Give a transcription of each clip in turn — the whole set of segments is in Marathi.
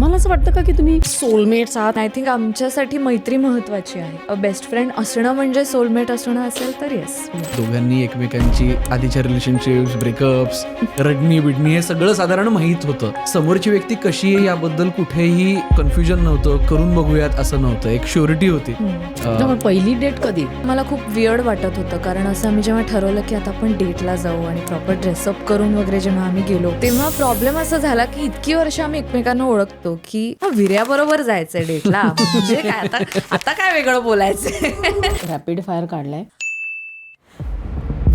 तुम्हाला असं वाटतं का की तुम्ही सोलमेट्स आहात? आय थिंक आमच्यासाठी मैत्री महत्वाची आहे. बेस्ट फ्रेंड असणं म्हणजे सोलमेट असणं असेल तर येस. दोघांनी एकमेकांची आधीच्या रिलेशनशिप्स, ब्रेकअप्स, रडणी बिडणी हे सगळं साधारण माहीत होतं. समोरची व्यक्ती कशी आहे याबद्दल कुठेही कन्फ्युजन नव्हतं. करून बघूयात असं नव्हतं. एक श्युरिटी होती. मग पहिली डेट कधी? मला खूप वियर्ड वाटत होतं, कारण असं आम्ही जेव्हा ठरवलं की आता आपण डेटला जाऊ आणि प्रॉपर ड्रेसअप करून वगैरे जेव्हा आम्ही गेलो, तेव्हा प्रॉब्लेम असा झाला की इतकी वर्ष आम्ही एकमेकांना ओळखतो की विर्याबरोबर जायचंय डेटला, म्हणजे काय आता काय वेगळं बोलायचंय. रॅपिड फायर काढलाय.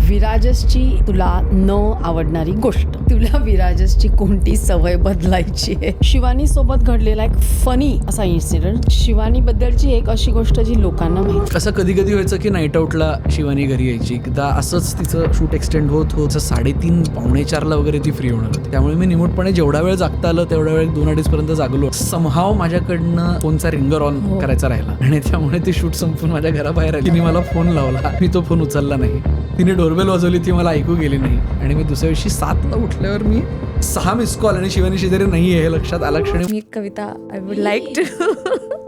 विराजसची तुला न आवडणारी गोष्ट. तुला विराजसची कोणती सवय बदलायची आहे? शिवानी सोबत घडलेला एक फनी असा इन्सिडेंट. शिवानी बद्दलची एक अशी गोष्ट जी लोकांना माहिती. असं कधी कधी व्हायचं की नाईट आउटला शिवानी घरी यायची. एकदा असंच तिचं शूट एक्सटेंड होत 3:30 पावणे 4ला वगैरे ती फ्री होणार होती. त्यामुळे मी निमूटपणे जेवढा वेळ जागता आलं तेवढा वेळ 2-2:30 पर्यंत जागलो. समहाव माझ्याकडनं फोनचा रिंगर ऑन करायचा राहिला आणि त्यामुळे ती शूट संपून माझ्या घराबाहेर आली. तिने मला फोन लावला, मी तो फोन उचलला नाही. तिने डोरबेल वाजवली, ती मला ऐकू गेली नाही. आणि मी दुसऱ्या दिवशी 7ला उठल्यावर मी 6 मिस कॉल आणि शिवानी शेजारी नाही आहे हे लक्षात आलं क्षणी. मी कविता आय वुड लाईक टू.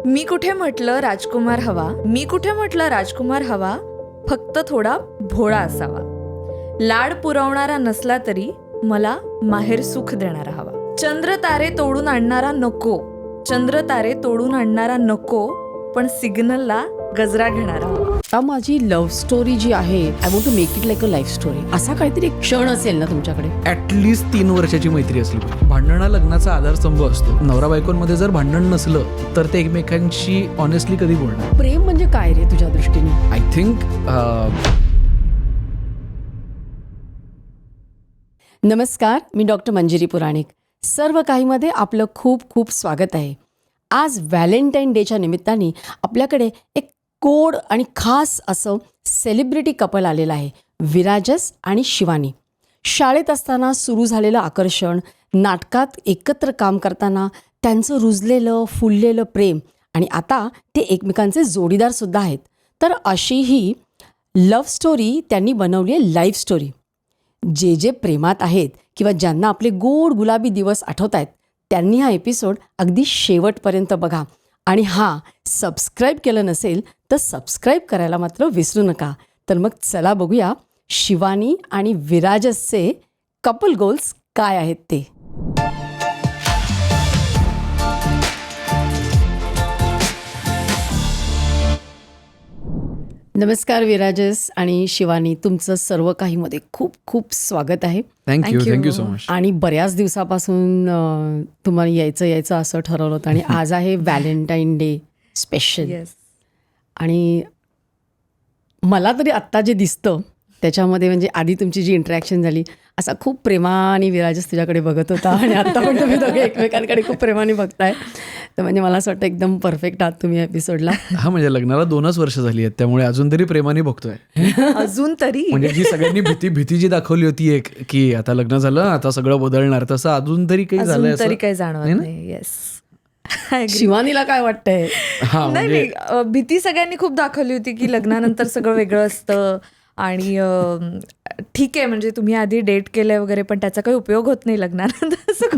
मी कुठे म्हटलं राजकुमार हवा, मी कुठे म्हटलं राजकुमार हवा, फक्त थोडा भोळा असावा. लाड पुरवणारा नसला तरी मला माहेर सुख देणारा हवा. चंद्र तारे तोडून आणणारा नको, चंद्र तारे तोडून आणणारा नको, पण सिग्नलला गजरा घेणारा हवा. आता माझी लव्ह स्टोरी जी आहे, I want to make it like a life story. असा काहीतरी एक क्षण असेल ना तुमच्याकडे? ऍटलिस्ट 3 वर्षाची मैत्री असली पाहिजे. भांडण हा लग्नाचा आधारस्तंभ असतो. नवरा बायकोंमध्ये जर भांडण नसलं तर ते एकमेकांशी ऑनेस्टली कधी बोलणार. प्रेम म्हणजे काय रे तुझ्या दृष्टीने? आय थिंक नमस्कार, मी डॉक्टर मंजिरी पुराणिक. सर्व काहीमध्ये आपलं खूप खूप स्वागत आहे. आज व्हॅलेंटाईन डेच्या निमित्ताने आपल्याकडे एक गोड आणि खास असं सेलिब्रिटी कपल आलेलं आहे, विराजस आणि शिवानी. शाळेत असताना सुरू झालेलं आकर्षण, नाटकात एकत्र काम करताना त्यांचं रुजलेलं फुललेलं प्रेम, आणि आता ते एकमेकांचे जोडीदारसुद्धा आहेत. तर अशी ही लव्ह स्टोरी त्यांनी बनवली आहे लाईफ स्टोरी. जे प्रेमात आहेत किंवा ज्यांना आपले गोड गुलाबी दिवस आठवत आहेत त्यांनी हा एपिसोड अगदी शेवटपर्यंत बघा. आणि सबस्क्राईब केलं नसेल तर सबस्क्राईब करायला मात्र विसरू नका. तर मग चला बघूया शिवानी आणि विराजसचे कपल गोल्स काय आहेत ते. नमस्कार विराजस आणि शिवानी, तुमचं सर्व काहीमध्ये खूप खूप स्वागत आहे. Thank you so much. आणि बऱ्याच दिवसापासून तुम्हाला यायचं असं ठरवलं होतं आणि आज आहे व्हॅलेंटाईन डे स्पेशल. आणि मला तरी आत्ता जे दिसतं त्याच्यामध्ये म्हणजे आधी तुमची जी इंटरॅक्शन झाली, असा खूप प्रेमाने विराजस तुझ्याकडे बघत होता आणि आत्ता पण तुम्ही दोघे एकमेकांकडे खूप प्रेमाने बघताय. तर म्हणजे मला असं वाटतं एकदम परफेक्ट आहात तुम्ही एपिसोडला. हा, म्हणजे लग्नाला 2च वर्ष झाली आहेत, त्यामुळे अजून तरी प्रेमाने बघतोय. अजून तरी म्हणजे जी सगळ्यांनी भीती जी दाखवली होती एक की आता लग्न झालं आता सगळं बदलणार, तसं अजून तरी काही झालंय तरी काही जाणवत नाही. येस. शिवानीला काय वाटतंय? नाही, भीती सगळ्यांनी खूप दाखवली होती की लग्नानंतर सगळं वेगळं असतं आणि ठीक आहे, म्हणजे तुम्ही आधी डेट केलंय वगैरे पण त्याचा काही उपयोग होत नाही लग्नानंतर असं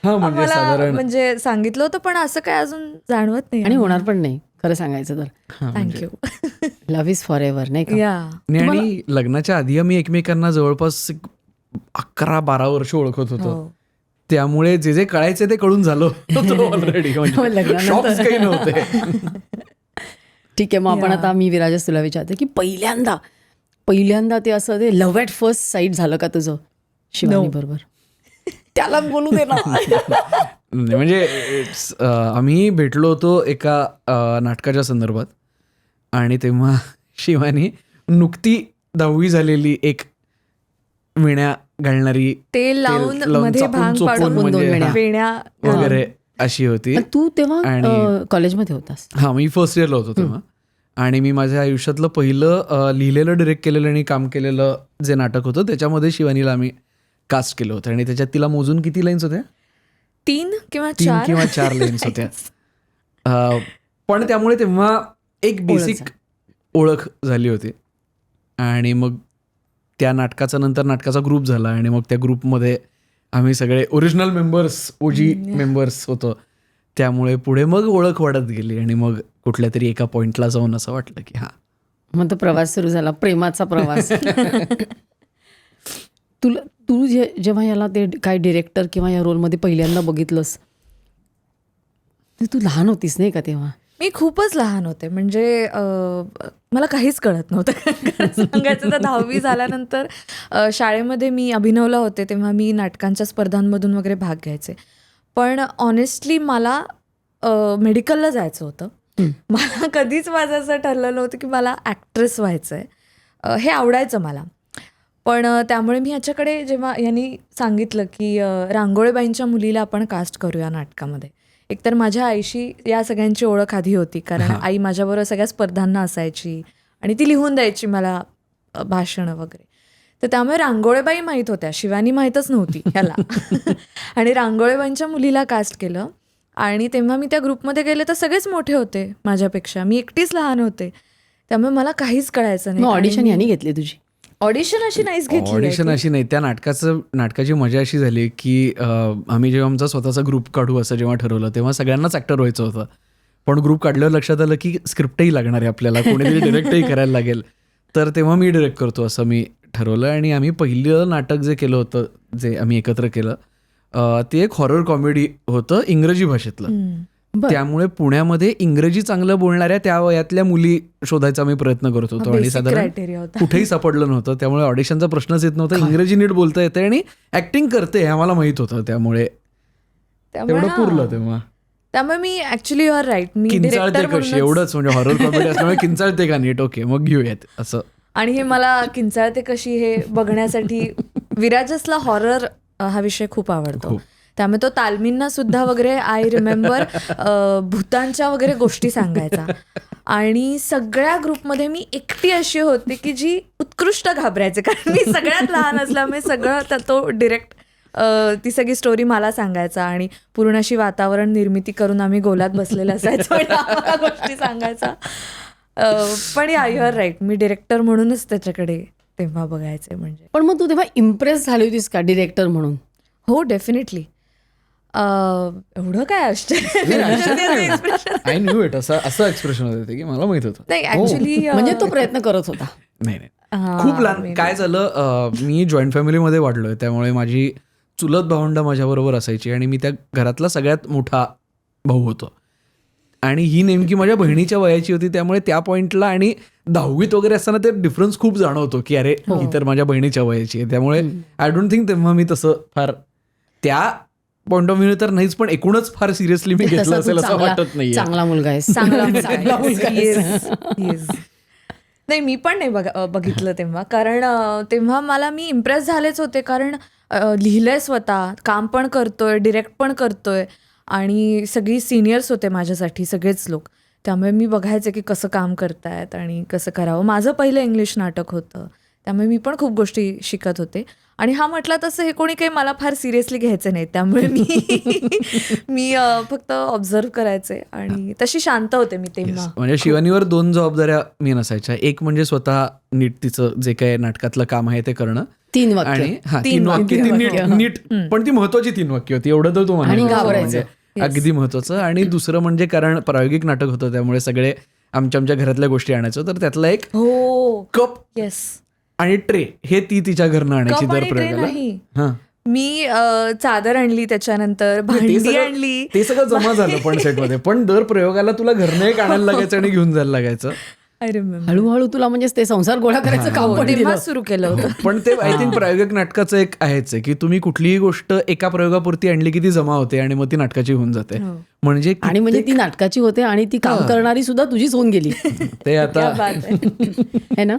मला म्हणजे सांगितलं होतं, पण असं काय अजून जाणवत नाही आणि होणार पण नाही खरं सांगायचं तर. Thank you. Love is for ever, नाही का? आणि लग्नाच्या आधी आम्ही एकमेकांना जवळपास 11-12 वर्ष ओळखत होतो. त्यामुळे जे कळायचे ते कळून झालं ऑलरेडी. काही नव्हते. ठीक आहे, मग आपण आता मी विराजस तुला विचारते की पहिल्यांदा ते असं ते लव्ह ॲट फर्स्ट साईट झालं का तुझं शिवानी बरोबर? त्याला बोलू दे ना. म्हणजे आम्ही भेटलो होतो एका नाटकाच्या संदर्भात आणि तेव्हा शिवानी नुकती 10वी झालेली एक विण्या घालणारी, तेल लावून मध्ये भांग पाडून वेण्या वगैरे अशी होती. तू तेव्हा कॉलेजमध्ये होतास? हा, मी फर्स्ट इयरला होतो तेव्हा. आणि मी माझ्या आयुष्यातलं पहिलं लिहिलेलं, डिरेक्ट केलेलं आणि काम केलेलं जे नाटक होतं त्याच्यामध्ये शिवानीला आम्ही कास्ट केलं होतं. आणि त्याच्यात तिला मोजून किती लाईन्स होत्या? 3 किंवा 4 लाईन्स होत्या. पण त्यामुळे तेव्हा एक बेसिक ओळख झाली होती. आणि मग त्या नाटकाचा नंतर नाटकाचा ग्रुप झाला आणि मग त्या ग्रुपमध्ये आम्ही सगळे ओरिजिनल मेंबर्स, ओजी मेंबर्स होतो. त्यामुळे पुढे मग ओळख वाढत गेली आणि मग कुठल्या तरी एका पॉइंटला जाऊन असं वाटलं की मग तो प्रवास सुरू झाला, प्रेमाचा प्रवास. तू जेव्हा याला ते काय डिरेक्टर किंवा या रोलमध्ये पहिल्यांदा बघितलंस, तू लहान होतीस नाही का तेव्हा? मी खूपच लहान होते, म्हणजे मला काहीच कळत नव्हतं. खरं सांगायचं तर 10वी झाल्यानंतर शाळेमध्ये मी अभिनवला होते, तेव्हा मी नाटकांच्या स्पर्धांमधून वगैरे भाग घ्यायचे. पण ऑनेस्टली मला मेडिकलला जायचं होतं. मला कधीच माझं असं ठरलं नव्हतं की मला ॲक्ट्रेस व्हायचं आहे. हे आवडायचं मला. पण त्यामुळे मी ह्याच्याकडे जेव्हा यांनी सांगितलं की रांगोळेबाईंच्या मुलीला आपण कास्ट करूया नाटकामध्ये, एकतर माझ्या आईशी या सगळ्यांची ओळख आधी होती, कारण आई माझ्याबरोबर सगळ्या स्पर्धांना असायची आणि ती लिहून द्यायची मला भाषणं वगैरे. तर त्यामुळे रांगोळेबाई माहीत होत्या, शिवानी माहीतच नव्हती ह्याला. आणि रांगोळेबाईंच्या मुलीला कास्ट केलं. आणि तेव्हा मी त्या ग्रुपमध्ये गेले तर सगळेच मोठे होते माझ्यापेक्षा, मी एकटीच लहान होते. त्यामुळे मला काहीच कळायचं नाही. ऑडिशन यांनी घेतली तुझी? ऑडिशन अशी नाहीच घेतली. ऑडिशन अशी नाही, त्या नाटकाची मजा अशी झाली की आम्ही जेव्हा आमचा स्वतःचा ग्रुप काढू असं जेव्हा ठरवलं तेव्हा सगळ्यांनाच ॲक्टर व्हायचं होतं. पण ग्रुप काढल्यावर लक्षात आलं की स्क्रिप्टही लागणार आहे आपल्याला, कोणीतरी डिरेक्टही करायला लागेल. तर तेव्हा मी डिरेक्ट करतो असं मी ठरवलं. आणि आम्ही पहिलं नाटक जे केलं होतं, जे आम्ही एकत्र केलं, ते एक हॉरर कॉमेडी होतं इंग्रजी भाषेतलं. त्यामुळे पुण्यामध्ये इंग्रजी चांगलं बोलणाऱ्या त्या वयातल्या मुली शोधायचा मी प्रयत्न करत होतो आणि साधारण कुठेही सापडलं नव्हतं. त्यामुळे ऑडिशनचा प्रश्नच येत नव्हता. इंग्रजी नीट बोलता येते आणि ऍक्टिंग करते हे आम्हाला माहित होतं, त्यामुळे तेवढं पुरलं तेव्हा. त्यामुळे मी ऍक्च्युली यू आर राईट, मी किंचाळते कशी एवढंच, म्हणजे हॉरर कॉमेडी असल्यामुळे किंचाळते का नीट, ओके मग घेऊयात असं. आणि हे मला किंचाळते कशी हे बघण्यासाठी विराजसला हॉरर हा विषय खूप आवडतो. त्यामुळे तो तालमींना सुद्धा वगैरे आय रिमेंबर भूतांच्या वगैरे गोष्टी सांगायचा. आणि सगळ्या ग्रुपमध्ये मी एकटी अशी होती की जी उत्कृष्ट घाबरायचे, कारण मी सगळ्यात लहान असल्यामुळे सगळं तो डिरेक्ट ती सगळी स्टोरी मला सांगायचा आणि पूर्ण अशी वातावरण निर्मिती करून आम्ही गोलात बसलेलं असायचो आणि आम्हाला गोष्टी सांगायचा. पण या यू आर राईट, मी डिरेक्टर म्हणूनच त्याच्याकडे तेव्हा बघायचे. म्हणजे पण मग तू तेव्हा इम्प्रेस झाली होतीस का डिरेक्टर म्हणून? हो, डेफिनेटली. एवढं काय आय न्यू इट असं एक्सप्रेशन होते की मला माहित होतं. नाही ऍक्च्युली म्हणजे तो प्रयत्न करत होता. नाही खूप लहान. काय झालं, मी जॉईंट फॅमिलीमध्ये वाढलोय, त्यामुळे माझी चुलत भावंडं माझ्याबरोबर असायची आणि मी त्या घरातला सगळ्यात मोठा भाऊ होतो. आणि ही नेमकी माझ्या बहिणीच्या वयाची होती, त्यामुळे त्या पॉइंटला आणि 10वीत वगैरे असताना ते डिफरन्स खूप जाणवतो की अरे ही तर माझ्या बहिणीच्या वयाची आहे. त्यामुळे आय डोंट थिंक तेव्हा मी तसं फार त्या पॉइंट ऑफ व्ह्यू तर नाहीच, पण एकूणच फार सिरियसली मी घेतलं असेल असं वाटत नाही. चांगला मुलगा आहे, चांगला मुलगा आहे. नाही, मी पण नाही बघितलं तेव्हा, कारण तेव्हा मी इम्प्रेस झालेच होते, कारण लिहिलंय स्वतः, काम पण करतोय, डिरेक्ट पण करतोय आणि सगळी सिनियर्स होते माझ्यासाठी, सगळेच लोक. त्यामुळे मी बघायचे की कसं काम करतायत आणि कसं करावं. माझं पहिलं इंग्लिश नाटक होतं, त्यामुळे मी पण खूप गोष्टी शिकत होते. आणि हा म्हटला तसं हे कोणी काही मला फार सिरियसली घ्यायचं नाही, त्यामुळे मी फक्त ऑब्झर्व करायचे आणि तशी शांत होते मी तेव्हा. म्हणजे शिवानीवर 2 जबाबदाऱ्या मी नसायच्या. एक म्हणजे स्वतः नीट तिचं जे काही नाटकातलं काम आहे ते करणं, 3 वाक्य आणि 3 वाक्य नीट, पण ती महत्वाची 3 वाक्य होती, एवढं तर तू म्हणजे अगदी महत्वाचं. आणि दुसरं म्हणजे कारण प्रायोगिक नाटक होतं, त्यामुळे सगळे आमच्या घरातल्या गोष्टी आणायचो, तर त्यातला एक कप आणि ट्रे हे ती तिच्या घरनं आणायची दर प्रयोगाला. मी चादर आणली, त्याच्यानंतर भांडी आणली, ते सगळं जमा झालं पण सेटमध्ये. पण दर प्रयोगाला तुला घरनं एक आणायला लागायचं आणि घेऊन जायला लागायचं. हळूहळू तुला म्हणजे ते संसार गोळा करायचं काम पण सुरू केलं होतं. पण ते आय थिंक प्रायोगिक नाटकाचं एक आहेच की तुम्ही कुठलीही गोष्ट एका प्रयोगापुरती आणली की ती जमा होते आणि मग ती नाटकाची होऊन जाते. म्हणजे ती नाटकाची होते आणि ती काम करणारी सुद्धा तुझीच होऊन गेली. ते आता है ना,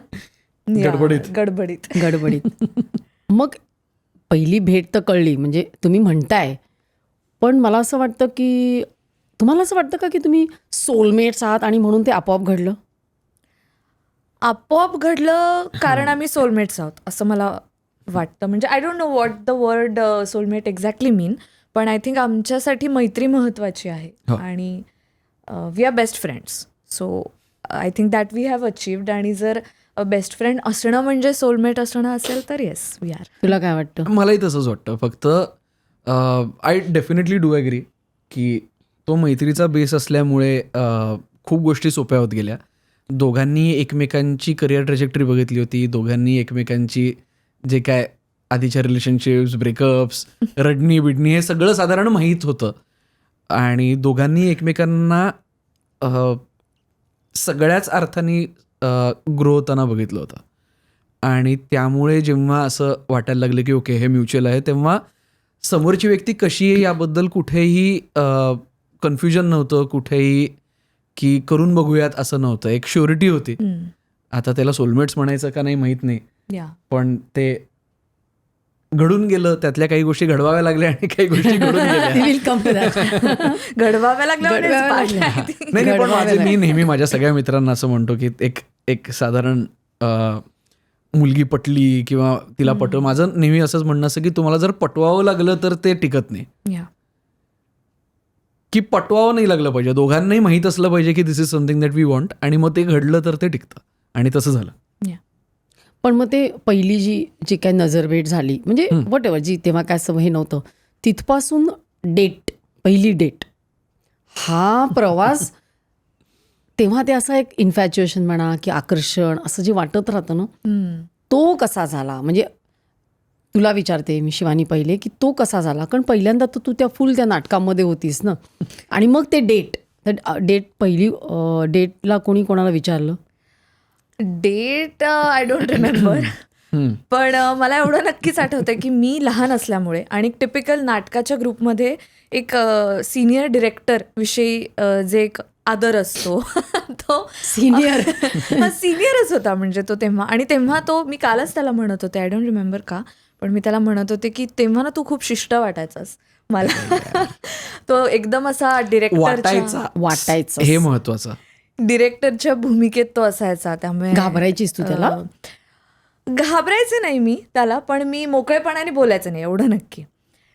गडबडीत. मग पहिली भेट तर कळली, म्हणजे तुम्ही म्हणताय, पण मला असं वाटतं की तुम्हाला असं वाटतं का की तुम्ही सोलमेट्स आहात आणि म्हणून ते आपोआप घडलं? आपोआप घडलं कारण आम्ही सोलमेट्स आहोत असं मला वाटतं. म्हणजे I don't know what the word soulmate exactly mean, पण आय थिंक आमच्यासाठी मैत्री महत्त्वाची आहे आणि we are best friends. So I think that we have achieved. आणि जर बेस्ट फ्रेंड असणं म्हणजे सोलमेट असणं असेल तर येस वी आर. तुला काय वाटतं? मलाही तसंच वाटतं. फक्त आय डेफिनेटली डू ॲग्री की तो मैत्रीचा बेस असल्यामुळे खूप गोष्टी सोप्या होत गेल्या. दोघांनी एकमेकांची करिअर ट्रॅजेक्टरी बघितली होती. दोघांनी एकमेकांची जे काय आधीच्या रिलेशनशिप्स, ब्रेकअप्स, रडणी बिडणी हे सगळं साधारण माहीत होतं. आणि दोघांनी एकमेकांना सगळ्याच अर्थाने ग्रो होताना बघितलं होतं. आणि त्यामुळे जेव्हा असं वाटायला लागलं की ओके हे म्युच्युअल आहे, तेव्हा समोरची व्यक्ती कशी आहे याबद्दल कुठेही कन्फ्युजन नव्हतं, कुठेही की करून बघूयात असं नव्हतं. एक श्युरिटी होती. आता त्याला सोलमेट्स म्हणायचं का नाही माहीत नाही, पण ते घडून गेलं. त्यातल्या काही गोष्टी घडवाव्या लागल्या आणि काही गोष्टी घडून गेल्या. घडवाव्या लागल्या. नाही, पण मी नेहमी माझ्या सगळ्या मित्रांना असं म्हणतो की एक साधारण मुलगी पटली किंवा तिला पटव, माझं नेहमी असंच म्हणणं असं की तुम्हाला जर पटवावं लागलं तर ते टिकत नाही. की पटवावं नाही लागलं पाहिजे, दोघांनाही माहीत असलं पाहिजे की this is something that we want, आणि मग ते घडलं तर ते टिकतं. आणि तसं झालं. पण मग ते पहिली जी काय नजरभेट झाली, म्हणजे वॉट एव्हर, जी तेव्हा काय असं हे नव्हतं, तिथपासून पहिली डेट हा प्रवास, तेव्हा ते असं एक इन्फॅच्युएशन म्हणा की आकर्षण असं जे वाटत राहतं ना, तो कसा झाला? म्हणजे तुला विचारते मी शिवानी पहिले, की तो कसा झाला? कारण पहिल्यांदा तर तू त्या नाटकामध्ये होतीस ना, आणि मग ते पहिली डेटला कोणी कोणाला विचारलं? Date I don't remember. पण मला एवढं नक्कीच आठवतंय की मी लहान असल्यामुळे आणि टिपिकल नाटकाच्या ग्रुपमध्ये एक सिनियर डिरेक्टर विषयी जे एक आदर असतो तो सिनियरच होता म्हणजे तो तेव्हा. आणि तेव्हा तो, मी कालच त्याला म्हणत होते, आय डोंट रिमेंबर का, पण मी त्याला म्हणत होते की तेव्हा ना तू खूप शिष्ट वाटायचास मला. तो एकदम असा डिरेक्टरचा वाटायचा, हे महत्वाचं, डिरेक्टरच्या भूमिकेत तो असायचा. त्यामुळे घाबरायचीस तू त्याला? घाबरायचे नाही मी त्याला, पण मी मोकळेपणाने बोलायचं नाही एवढं नक्की.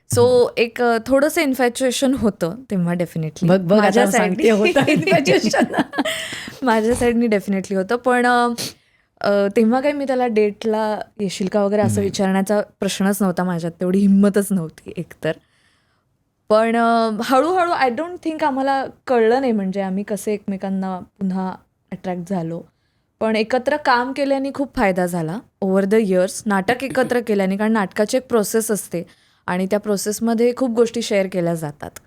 सो एक थोडंसं इन्फॅच्युएशन होतं तेव्हा डेफिनेटली. माझ्या साईडनी डेफिनेटली होतं. पण तेव्हा काही मी त्याला डेटला येशील का वगैरे असं विचारण्याचा प्रश्नच नव्हता माझ्यात, तेवढी हिंमतच नव्हती एकतर. पण हळूहळू आय डोंट थिंक आम्हाला कळलं नाही म्हणजे आम्ही कसे एकमेकांना पुन्हा अट्रॅक्ट झालो. पण एकत्र काम केल्याने खूप फायदा झाला ओव्हर द इयर्स. नाटक एकत्र केल्याने, कारण नाटकाची एक प्रोसेस असते आणि त्या प्रोसेसमध्ये खूप गोष्टी शेअर केल्या जातात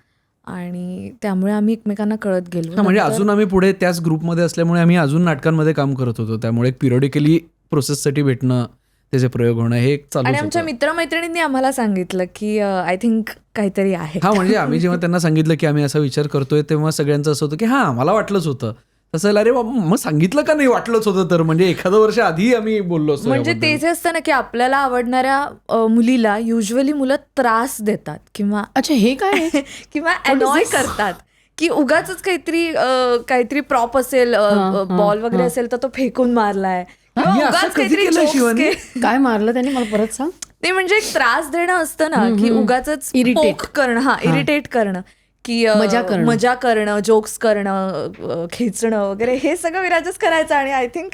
आणि त्यामुळे आम्ही एकमेकांना कळत गेलो. म्हणजे अजून आम्ही पुढे त्याच ग्रुपमध्ये असल्यामुळे आम्ही अजून नाटकांमध्ये काम करत होतो, त्यामुळे एक पिरियडिकली प्रोसेससाठी भेटणं, त्याचे प्रयोग होणं हे एक चालू. आणि आमच्या मित्रमैत्रिणींनी आम्हाला सांगितलं की आय थिंक काहीतरी आहे. हा, म्हणजे आम्ही जेव्हा त्यांना सांगितलं की आम्ही असा विचार करतोय, तेव्हा सगळ्यांचं असं होतं की हा मला वाटलंच होतं. तसं अरे बाबा मग सांगितलं का नाही वाटलंच होतं तर, म्हणजे एखादं वर्ष आधी आम्ही बोललो असतो. म्हणजे ते जे असतं ना की आपल्याला आवडणाऱ्या मुलीला युजली मुलं त्रास देतात किंवा अच्छा हे काय किंवा अनॉय करतात की उगाच काहीतरी प्रॉप असेल, बॉल वगैरे असेल तर तो फेकून मारलाय, काय मारलं त्याने, मला परत सांग. ते म्हणजे एक त्रास देणं असतं ना की उगाच इरिटेट करणं, इरिटेट करणं, की मजा करणं, जोक्स करणं, खेचणं वगैरे, हे सगळं विराजच करायचं. आणि आय थिंक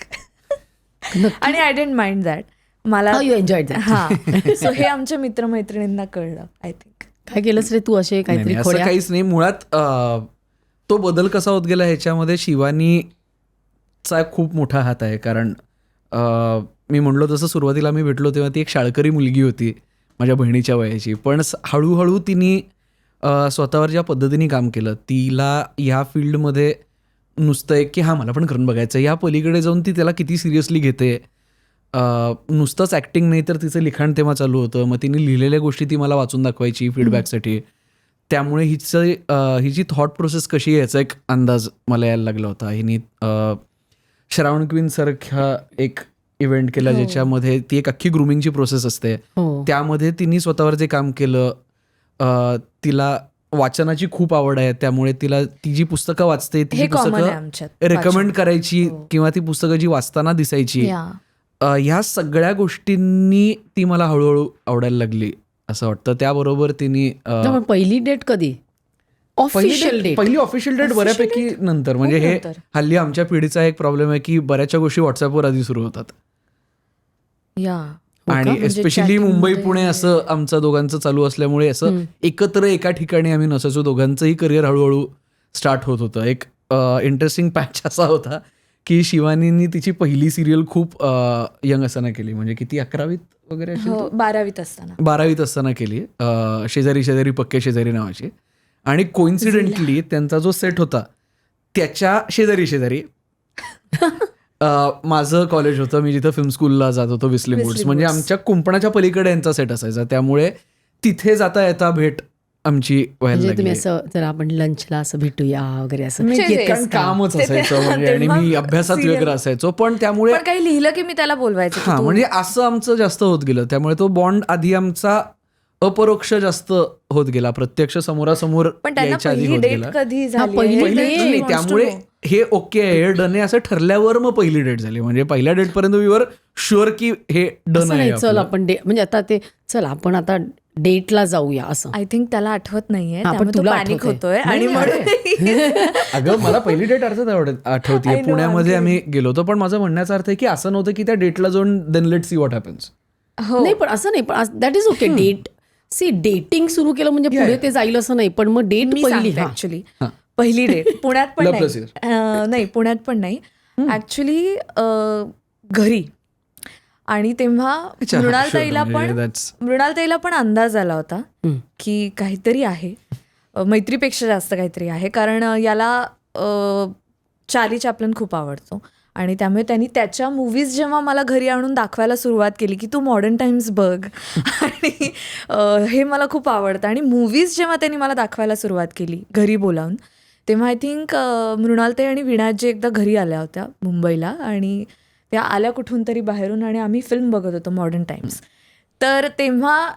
आणि आय डिडंट माइंड दॅट. मला हा, सो हे आमच्या मित्रमैत्रिणींना कळलं. आय थिंक काय केलंस रे तू असे काहीतरी? असं काहीच नाही. मुळात तो बदल कसा होत गेला ह्याच्यामध्ये शिवानीचा खूप मोठा हात आहे. कारण मी म्हणलो तसं सुरुवातीला मी भेटलो तेव्हा ती एक शाळकरी मुलगी होती माझ्या बहिणीच्या वयाची, पण हळूहळू तिने स्वतःवर ज्या पद्धतीने काम केलं, तिला ह्या फील्डमध्ये नुसतं एक की हां मला पण करून बघायचं, या पलीकडे जाऊन ती त्याला किती सिरियसली घेते. नुसतंच ॲक्टिंग नाही तर तिचं लिखाण तेव्हा चालू होतं. मग तिने लिहिलेल्या गोष्टी ती मला वाचून दाखवायची फीडबॅकसाठी. त्यामुळे हिची थॉट प्रोसेस कशी आहे याचा एक अंदाज मला यायला लागला होता. हिने श्रावण क्वीन सारखा एक इव्हेंट केला ज्याच्यामध्ये ती एक अख्खी ग्रूमिंगची प्रोसेस असते. त्यामध्ये तिने स्वतःवर जे काम केलं, तिला वाचनाची खूप आवड आहे, त्यामुळे तिला ती जी पुस्तकं वाचते ती पुस्तकं रेकमेंड करायची किंवा ती पुस्तकं जी वाचताना दिसायची, ह्या सगळ्या गोष्टींनी ती मला हळूहळू आवडायला लागली असं वाटतं. त्याबरोबर तिने पहिली डेट कधी? पहिली ऑफिशियल डेट बऱ्यापैकी नंतर. म्हणजे हे हल्ली आमच्या पिढीचा एक प्रॉब्लेम आहे की बऱ्याचशा गोष्टी व्हॉट्सअपवर आधी सुरू होतात. आणि म्हणजे एस्पेशली chatting मुंबई मध्ये- पुणे असं आमचं दोघांचं चालू असल्यामुळे असं एकत्र एका ठिकाणी आम्ही नसायचो. दोघांचंही करिअर हळूहळू स्टार्ट होत होतं. एक इंटरेस्टिंग पॅच असा होता की शिवानींनी तिची पहिली सिरियल खूप यंग असताना केली, म्हणजे किती 11वीत वगैरे असेल हो, 12वीत असताना. 12वीत असताना केली, शेजारी शेजारी पक्के शेजारी नावाची. आणि कोइन्सिडेंटली त्यांचा जो सेट होता त्याच्या शेजारी शेजारी माझं कॉलेज होतं, मी जिथं फिल्म स्कूलला जात होतो, विस्लिंग वुड्स, म्हणजे आमच्या कुंपणाच्या पलीकडे यांचा सेट असायचा. त्यामुळे तिथे जाता येता भेट आमची व्हायला म्हणजे तुम्ही लागली. असं जर आपण लंचला असं भेटूया वगैरे असं म्हणजे येतेस कारण का? कामच ते- असायचं म्हणजे, आणि तेव्हा मी अभ्यासात serial- वगैरे असायचो, पण त्यामुळे पण काही लिहिलं की मी त्याला बोलवायचं की हा तू- म्हणजे असं आमचं जास्त होत गेलं. त्यामुळे तो बॉन्ड आधी आमचा अपरोक्ष जास्त होत गेला, प्रत्यक्ष समोरासमोर पण त्यांना यायच्या आधी पहिली होत डेट गेला. कधी झाली पहिली आहे? पहिली date नाही, wants to त्यामुळे know. हे ओके आहे, हे डन आहे असं ठरल्यावर मग पहिली डेट झाली. म्हणजे पहिल्या डेट पर्यंत वी वर शुअर की हे डन असं आहे नाही चल आपलं. आपण म्हणजे आता ते चल आपण आता डेटला जाऊया असं. आय थिंक त्याला आठवत नाहीये, हा, पण त्यामुळे तो तुला पॅनिक आठवतंय. होतोय आणि नाही, म्हणून अगं मला पहिली डेट अर्थात आठवतीये. I know, पुण्यामध्ये I'm आम्ही गेलो होतो, पण माझा म्हणण्याचा अर्थ आहे की असं नव्हतं की त्या डेटला जाऊन then let see what happens. हो. नाही पण असं नाही, पण that is okay. Date see dating सुरू केलं म्हणजे पुढे ते जाईल असं नाही, पण मग डेट मी पहिली. सांगते हा actually. पहिली डेट पुण्यात पण Love plus नाही. नाही, पुण्यात पण नाही ऍक्च्युली, घरी. आणि तेव्हा अच्छा, मृणालताईला sure, पण म्हणजे that's- मृणालताईला पण अंदाज आला होता की काहीतरी आहे, मैत्रीपेक्षा जास्त काहीतरी आहे. कारण याला चार्ली चॅप्लिन खूप आवडतो आणि त्यामुळे त्यांनी त्याच्या मूवीज जेव्हा मला घरी आणून दाखवायला सुरुवात केली की तू मॉडर्न टाइम्स बघ आणि हे मला खूप आवडतं, आणि मूवीज जेव्हा त्यांनी मला दाखवायला सुरुवात केली घरी बोलावून, तेव्हा आय थिंक मृणालताई आणि विनाजी एकदा घरी आल्या होत्या मुंबईला, आणि त्या आल्या कुठून तरी बाहेरून, आणि आम्ही फिल्म बघत होतो मॉडर्न टाइम्स. तर तेव्हा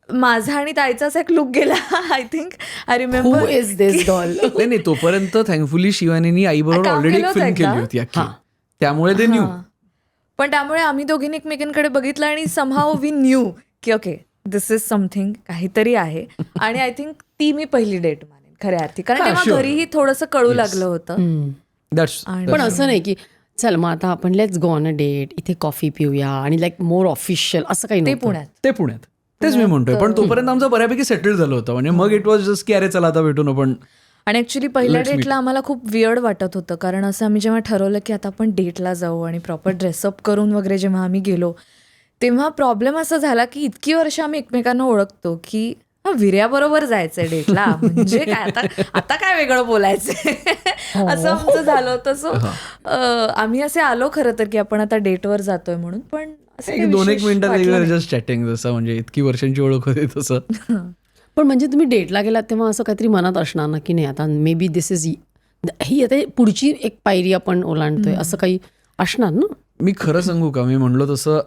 माझा आणि ताईचा असा एक लुक गेला. I think I who remember. Is this girl? नाही तोपर्यंत थँकफुली शिवानीनी आईबरोबर काम ऑलरेडी केलं एक फिल्म होतं केली एकदा? होती अख्खी, त्यामुळे ते न्यू. पण त्यामुळे आम्ही दोघींनी एकमेकांकडे बघितलं आणि समहाव वी न्यू की ओके दिस इज समथिंग, काहीतरी आहे. आणि आय थिंक ती मी पहिली डेट मानेन खऱ्या अर्थी, कारण तेव्हा sure. घरीही थोडंसं कळू लागलं होतं. दॅट्स पण असं नाही की चल मग आता आपण let's go on a date, इथे कॉफी पिऊया आणि लाईक मोर ऑफिशियल असं काही ते नव्हतं. पुण्यात. ते पुण्यात, तेच मी म्हणतोय. पण तोपर्यंत आमचं बऱ्यापैकी सेटल झालं होतं, म्हणजे मग इट वॉज जस्ट की अरे चला आता भेटून आपण. आणि ऍक्च्युली पहिल्या Let's meet. डेटला आम्हाला खूप वियर्ड वाटत होतं, कारण असं आम्ही जेव्हा ठरवलं की आता आपण डेटला जाऊ आणि प्रॉपर ड्रेसअप करून वगैरे जेव्हा आम्ही गेलो, तेव्हा प्रॉब्लेम असा झाला की इतकी वर्ष आम्ही एकमेकांना ओळखतो की विर्याबरोबर जायचंय डेटला, म्हणजे काय आता काय वेगळं बोलायचंय असं आमचं झालं होतं. सो आम्ही असे आलो खरं तर की आपण आता डेटवर जातोय म्हणून, पण असं काही एक 2-1 विशेष मिनिटात वाटलं नाही. जस्ट चॅटिंग, जसं म्हणजे इतकी वर्षांची ओळख होती तसं. पण म्हणजे तुम्ही डेटला गेलात तेव्हा असं काहीतरी मनात असणार ना की नाही आता may be this is he आता पुढची एक पायरी आपण ओलांडतोय असं काही असणार ना. मी खरं सांगू का, मी म्हणलो तसं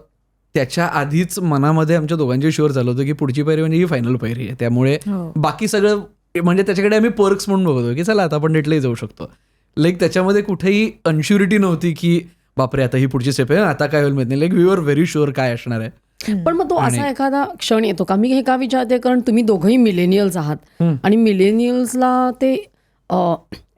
त्याच्या आधीच मनामध्ये आमच्या दोघांची शुअर झालं होतं की पुढची पायरी म्हणजे ही फायनल पायरी आहे. त्यामुळे हो. बाकी सगळं म्हणजे त्याच्याकडे आम्ही पर्क्स म्हणून बघतो की चला आता आपण डेटलाही जाऊ शकतो. लाईक त्याच्यामध्ये कुठेही अनश्युरिटी नव्हती की बापरे आता ही पुढची स्टेप आहे, आता काय होईल माहिती नाही. Like we were very sure काय असणार आहे. पण मग तो असा एखादा क्षण येतो का, मी हे का विचारते कारण तुम्ही दोघंही मिलेनियल्स आहात आणि मिलेनियल्सला ते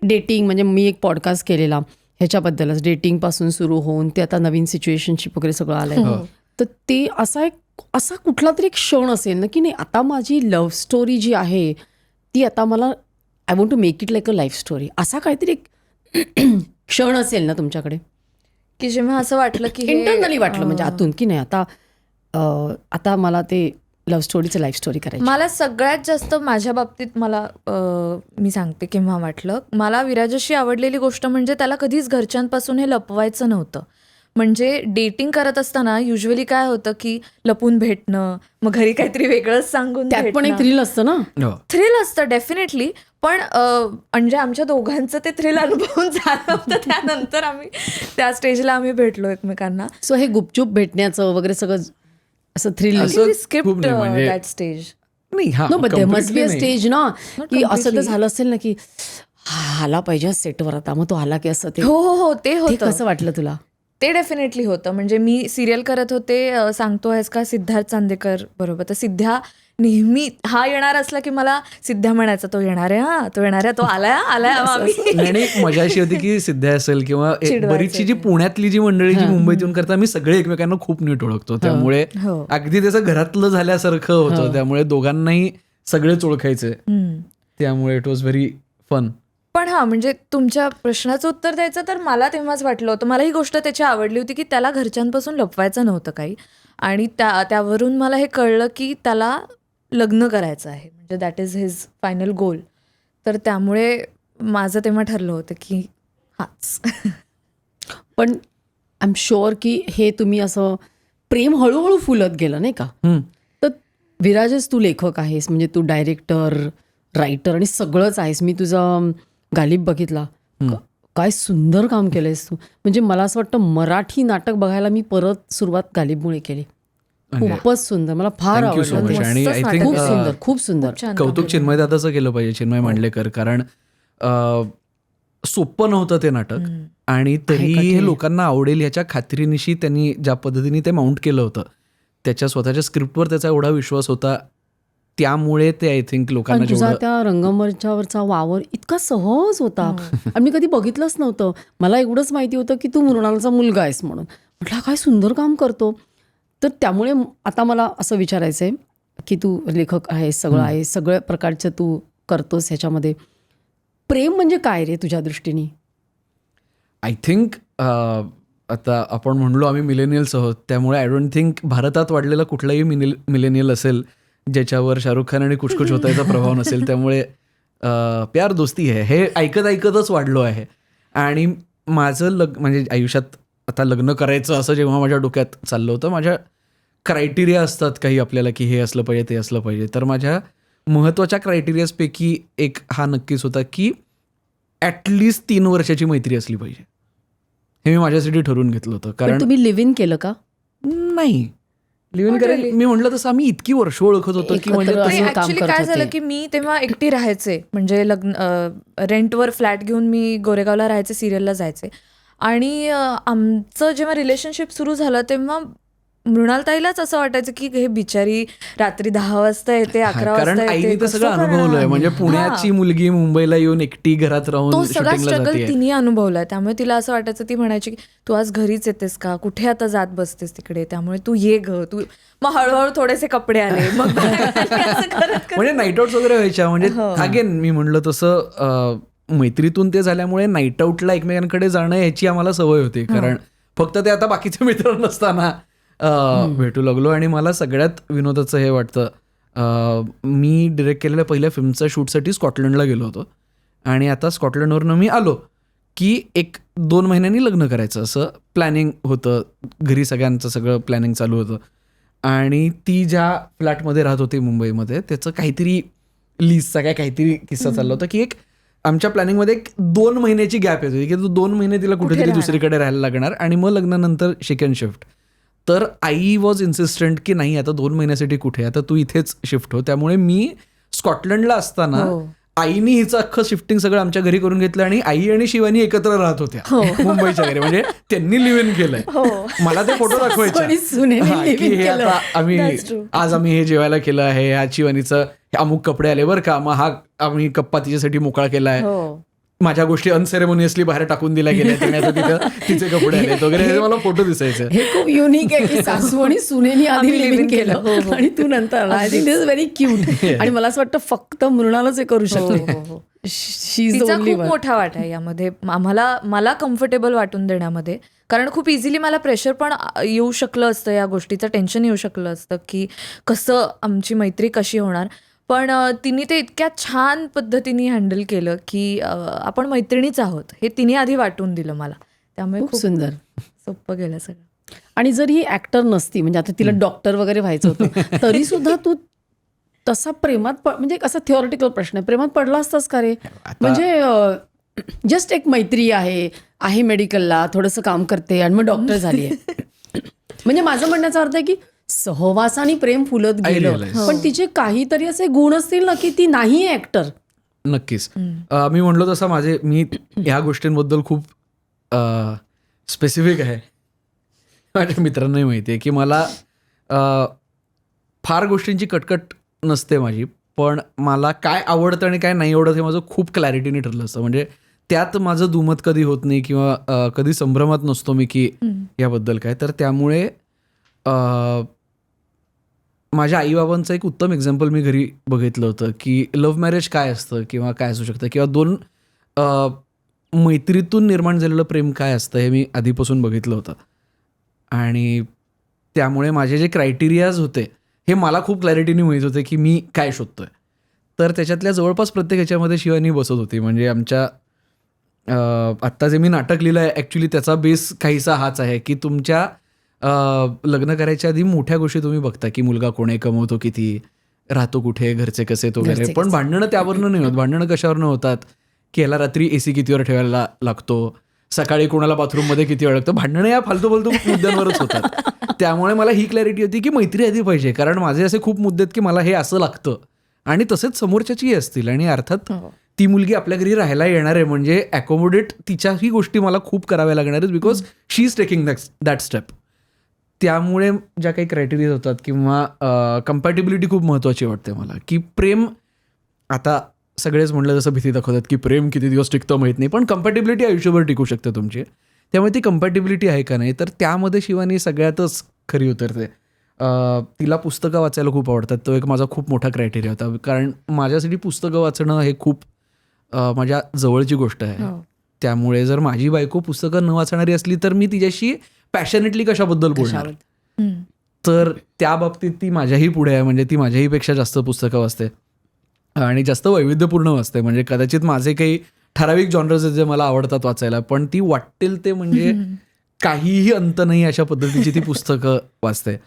डेटिंग म्हणजे मी एक पॉडकास्ट केलेला ह्याच्याबद्दलच, डेटिंगपासून सुरू होऊन ते आता नवीन सिच्युएशनशिप वगैरे सगळं आलंय. तर ते असा कुठला तरी एक क्षण असेल ना की नाही आता माझी लव्ह स्टोरी जी आहे ती आता मला I want to make it like a life story, असा काहीतरी एक क्षण असेल ना तुमच्याकडे की जेव्हा असं वाटलं की हे, इंटरनली वाटलं म्हणजे आतून की नाही आता मला ते लव्ह स्टोरीचं लाईफ स्टोरी करायची. मला सगळ्यात जास्त माझ्या बाबतीत मला मी सांगते केव्हा वाटलं, मला विराजाशी आवडलेली गोष्ट म्हणजे त्याला कधीच घरच्यांपासून हे लपवायचं नव्हतं. म्हणजे डेटिंग करत असताना युजली काय होतं की लपून भेटणं, मग घरी काहीतरी वेगळंच सांगून त्यात पण एक थ्रिल असतं ना. थ्रिल असतं डेफिनेटली, पण म्हणजे आमच्या दोघांचं ते थ्रिल अनुभवून झालं होतं. त्यानंतर आम्ही त्या स्टेजला आम्ही भेटलो एकमेकांना. सो हे गुपचूप भेटण्याचं वगैरे सगळं असं थ्रिल असं स्किप्ड खूप नाही म्हणजे- दॅट स्टेज. नाही हा no but there must be a completely नाही. स्टेज ना की असं तर completely. झालं असेल ना की आला पाहिजे सेटवर आता, मग तो आला की असं ते हो हो हो, ते ते होतं. कसं वाटलं तुला? ते डेफिनेटली होतं. म्हणजे मी सिरियल करत होते सांगतो आहेस का सिद्धार्थ चांदेकर बरोबर. तर सिद्ध्या नेहमी हा येणार असला की मला सिद्ध्या म्हणायचा, तो येणार आहे, हा तो येणार आहे, तो आलाय आम्ही. आणि मजा अशी होती की सिद्ध्या असेल किंवा चिडवायचं बरीचशी जी पुण्यातली जी मंडळी जी मुंबईत येऊन करतात, आम्ही सगळे एकमेकांना खूप नीट ओळखतो, त्यामुळे हो. अगदी त्याचं घरातलं झाल्यासारखं होतं, त्यामुळे दोघांनाही सगळेच ओळखायचे, त्यामुळे इट वॉज व्हेरी फन. पण हा म्हणजे तुमच्या प्रश्नाचं उत्तर द्यायचं तर मला तेव्हाच वाटलं होतं, मला ही गोष्ट त्याची आवडली होती की त्याला घरच्यांपासून लपवायचं नव्हतं काही, आणि त्यावरून मला हे कळलं की त्याला लग्न करायचं आहे, म्हणजे दॅट इज हिज फायनल गोल. तर त्यामुळे माझं तेव्हा ठरलं होतं की हाच. पण आय एम शुअर की हे तुम्ही असं प्रेम हळूहळू फुलत गेलं नाही का. तर विराजच तू लेखक आहेस, म्हणजे तू डायरेक्टर, रायटर आणि सगळंच आहेस. मी तुझा गालिब बघितला, काय सुंदर काम केलंयस तू. म्हणजे मला असं वाटतं मराठी नाटक बघायला मी परत सुरुवात गालिबमध्ये केली. खूपच सुंदर, मला फार Thank you so आवडलं. much. आणि मस्तच I नाटक think, खूप आहे. सुंदर, खूप सुंदर. खूप छान कौतुक काम केलं. चिन्मय दादाचं केलं पाहिजे, चिन्मय मांडलेकर, कारण सोपं नव्हतं ते नाटक, आणि तरी कठीण हे आहे. लोकांना आवडेल ह्याच्या खात्रीनिशी त्यांनी ज्या पद्धतीने ते माउंट केलं होतं, त्याच्या स्वतःच्या स्क्रिप्टवर त्याचा एवढा विश्वास होता, त्यामुळे ते आय थिंक लोकांना पण तुझा जेवढं त्या रंगमंचावरचा वावर इतका सहज होता आणि मी कधी बघितलंच नव्हतं. मला एवढंच माहिती होतं की तू मृणालचा मुलगा आहेस म्हणून. म्हटलं काय सुंदर काम करतो. तर त्यामुळे आता मला असं विचारायचं आहे की तू लेखक आहेस, सगळं आहेस, सगळ्या प्रकारचं तू करतोस ह्याच्यामध्ये. प्रेम म्हणजे काय रे तुझ्या दृष्टीने? आय थिंक आता आपण म्हणलो आम्ही मिलेनियल्स आहोत, त्यामुळे आय डोंट थिंक भारतात वाढलेला कुठलाही मिलेनियल असेल ज्याच्यावर शाहरुख खान आणि कुछ कुछ होता याचा प्रभाव नसेल. त्यामुळे प्यार दोस्ती आहे हे ऐकत ऐकतच वाढलो आहे. आणि माझं म्हणजे आयुष्यात आता लग्न करायचं असं जेव्हा माझ्या डोक्यात चाललं होतं, माझ्या क्रायटेरिया असतात काही आपल्याला की हे असलं पाहिजे, ते असलं पाहिजे. तर माझ्या महत्त्वाच्या क्रायटेरियाजपैकी एक हा नक्कीच होता की ॲटलिस्ट 3 वर्षाची मैत्री असली पाहिजे. हे मी माझ्यासाठी ठरवून घेतलं होतं. पण कारण तुम्ही लिव्ह इन केलं का? नाही, लिव्ह इन करायला मी म्हटलं तसं आम्ही इतकी वर्ष ओळखत होतो की म्हणजे एकत्र नाही, असं काम ऍक्च्युली करत काय होते. झालं की मी तेव्हा एकटी राहायचे, म्हणजे रेंटवर फ्लॅट घेऊन मी गोरेगावला राहायचे, सिरियलला जायचे. आणि आमचं जेव्हा रिलेशनशिप सुरू झालं तेव्हा मृणालताईलाच असं वाटायचं की हे बिचारी रात्री 10 वाजता येते, 11 कारण वाजता आईने येते, ते कसं सगळं करणार? अनुभवलंय. म्हणजे पुण्याची मुलगी मुंबईला येऊन एकटी घरात तो राहून सगळा शूटिंगला स्ट्रगल जाते. तिने अनुभवलाय, त्यामुळे तिला असं वाटायचं, ती म्हणायची की तू आज घरीच येतेस का, कुठे आता जात बसतेस तिकडे, त्यामुळे तू ये ग तू. मग हळूहळू थोडेसे कपडे आले, मग असं करत म्हणजे नाईट आउट्स वगैरे व्हायच्या. म्हणजे हो. अगेन मी म्हणलं तसं मैत्रीतून ते झाल्यामुळे नाईट आउटला एकमेकांकडे जाणं याची आम्हाला सवय होती. कारण फक्त ते आता बाकीचे मित्र नसताना भेटू लागलो. आणि मला सगळ्यात विनोदाचं हे वाटतं, मी डिरेक्ट केलेल्या पहिल्या फिल्मच्या शूटसाठी स्कॉटलंडला गेलो होतो, आणि आता स्कॉटलंडवरनं मी आलो की 1-2 महिन्यांनी लग्न करायचं असं प्लॅनिंग होतं. घरी सगळ्यांचं सगळं प्लॅनिंग चालू होतं. आणि ती ज्या फ्लॅटमध्ये राहत होती मुंबईमध्ये, त्याचं काहीतरी लीजचा काहीतरी किस्सा चालला होता की आमच्या प्लॅनिंगमध्ये 2 महिन्याची गॅप येत होती की 2 महिने तिला कुठेतरी दुसरीकडे राहायला लागणार, आणि मग लग्नानंतर शिफ्ट शिफ्ट. तर आई वॉज इन्सिस्टंट की नाही आता 2 महिन्यासाठी कुठे, आता तू इथेच शिफ्ट हो. त्यामुळे मी स्कॉटलंडला असताना आईनी हिचं अख्खं शिफ्टिंग सगळं आमच्या घरी करून घेतलं, आणि आई आणि शिवानी एकत्र राहत होत्या मुंबईच्या घरी. म्हणजे त्यांनी लिव्ह इन केलंय. मला ते फोटो दाखवायचे आणि सुनेने हा, live की in हे केलं. आता आज आम्ही हे जेवायला केलं आहे, ह्या शिवानीचं हे अमुक कपडे आले बरं का, मग हा आम्ही कप्पा तिच्यासाठी मोकळा केलाय, माझ्या गोष्टी अनसेरेमोनियसली बाहेर टाकून दिल्या गेल्या, तिथं तिचे कपडे आले वगैरे, हे मला फोटो दिसायचे. हे खूप युनिक आहे की सासू आणि सुनेनी आधी लिव्ह इन केलं आणि तू नंतर. I think this is very cute. आणि मला असं वाटतं फक्त मृणालच हे करू शकते. शी इज द तिचा ओनली खूप वन. मोठा वाटा आहे यामध्ये, मला कम्फर्टेबल वाटून देण्यामध्ये. कारण खूप इझिली मला प्रेशर पण येऊ शकलं असतं, या गोष्टीचं टेन्शन येऊ शकलं असतं की कसं आमची मैत्री कशी होणार. पण तिने ते इतक्या छान पद्धतीने हँडल केलं की आपण मैत्रिणीच आहोत हे तिने आधी वाटून दिलं मला, त्यामुळे खूप खूप सुंदर. सोपं गेलं सगळं. आणि जर ही ऍक्टर नसती, म्हणजे आता तिला डॉक्टर वगैरे व्हायचं होतं, तरी सुद्धा तू तसा प्रेमात म्हणजे असा थिओरिटिकल प्रश्न आहे, प्रेमात पडला असतास का रे? म्हणजे जस्ट एक मैत्री आहे मेडिकलला, थोडंसं काम करते आणि मग डॉक्टर झाली आहे. म्हणजे माझं म्हणण्याचा अर्थ आहे की सहवासाने प्रेम फुलत गेलं, realize. पण तिचे काहीतरी असे गुण असतील ना की ती नाही ऍक्टर. नक्कीच. मी म्हणलो तसं मी ह्या गोष्टींबद्दल खूप स्पेसिफिक आहे. माझ्या मित्रांनाही माहिती आहे की मला फार गोष्टींची कटकट नसते माझी, पण मला काय आवडतं आणि काय नाही आवडत हे माझं खूप क्लॅरिटीने ठरलं असतं. म्हणजे त्यात माझं दुमत कधी होत नाही किंवा कधी संभ्रमात नसतो मी की याबद्दल काय. तर त्यामुळे माझ्या आईबाबांचं एक उत्तम एक्झाम्पल मी घरी बघितलं होतं की लव्ह मॅरेज काय असतं किंवा काय असू शकतं किंवा दोन मैत्रीतून निर्माण झालेलं प्रेम काय असतं हे मी आधीपासून बघितलं होतं. आणि त्यामुळे माझे जे क्रायटेरियाज होते हे मला खूप क्लॅरिटीने माहीत होते की मी काय शोधतोय. तर त्याच्यातल्या जवळपास प्रत्येक ह्याच्यामध्ये शिवानी बसत होती. म्हणजे आमच्या आत्ता जे मी नाटक लिहिलं आहे ॲक्च्युली त्याचा बेस काहीसा हाच आहे की तुमच्या लग्न करायच्या आधी मोठ्या गोष्टी तुम्ही बघता की मुलगा कोण आहे, कमवतो किती, राहतो कुठे, घरचे कसे तो वगैरे. पण भांडणं त्यावरनं नाही होत. भांडणं कशावरनं होतात की ह्याला रात्री AC कितीवर ठेवायला लागतो, सकाळी कोणाला बाथरूममध्ये किती वेळ लागतो. भांडणं या फालतू मुद्द्यांवरच होतात. त्यामुळे मला ही क्लॅरिटी होती की मैत्री आधी पाहिजे, कारण माझे असे खूप मुद्दे आहेत की मला हे असं लागतं आणि तसेच समोरच्याचीही असतील. आणि अर्थात ती मुलगी आपल्या घरी राहायला येणार आहे म्हणजे अकोमोडेट तिच्याही गोष्टी मला खूप कराव्या लागणार आहेत because she is taking that step. त्यामुळे ज्या काही क्रायटेरिया होतात किंवा कम्पॅटिबिलिटी खूप महत्त्वाची वाटते मला. की प्रेम, आता सगळेच म्हणलं जसं भीती दाखवतात की प्रेम किती दिवस टिकतं माहीत नाही, पण कम्पॅटिबिलिटी आयुष्यभर टिकू शकते तुमची. त्यामुळे ती कम्पॅटिबिलिटी आहे का नाही, तर त्यामध्ये शिवानी सगळ्यातच खरी उतरते. तिला पुस्तकं वाचायला खूप आवडतात. तो एक माझा खूप मोठा क्रायटेरिया होता, कारण माझ्यासाठी पुस्तकं वाचणं हे खूप माझ्या जवळची गोष्ट आहे. त्यामुळे जर माझी बायको पुस्तकं न वाचणारी असली तर मी तिच्याशी पॅशनेटली कशाबद्दल बोलणार. तर त्या बाबतीत ती माझ्याही पुढे आहे. म्हणजे ती माझ्याही पेक्षा जास्त पुस्तकं वाचते आणि जास्त वैविध्यपूर्ण वाचते. म्हणजे कदाचित माझे काही ठराविक जॉनर्स आहेत जे मला आवडतात वाचायला, पण ती वाटेल ते म्हणजे काहीही अंत नाही अशा पद्धतीची ती पुस्तकं वाचते.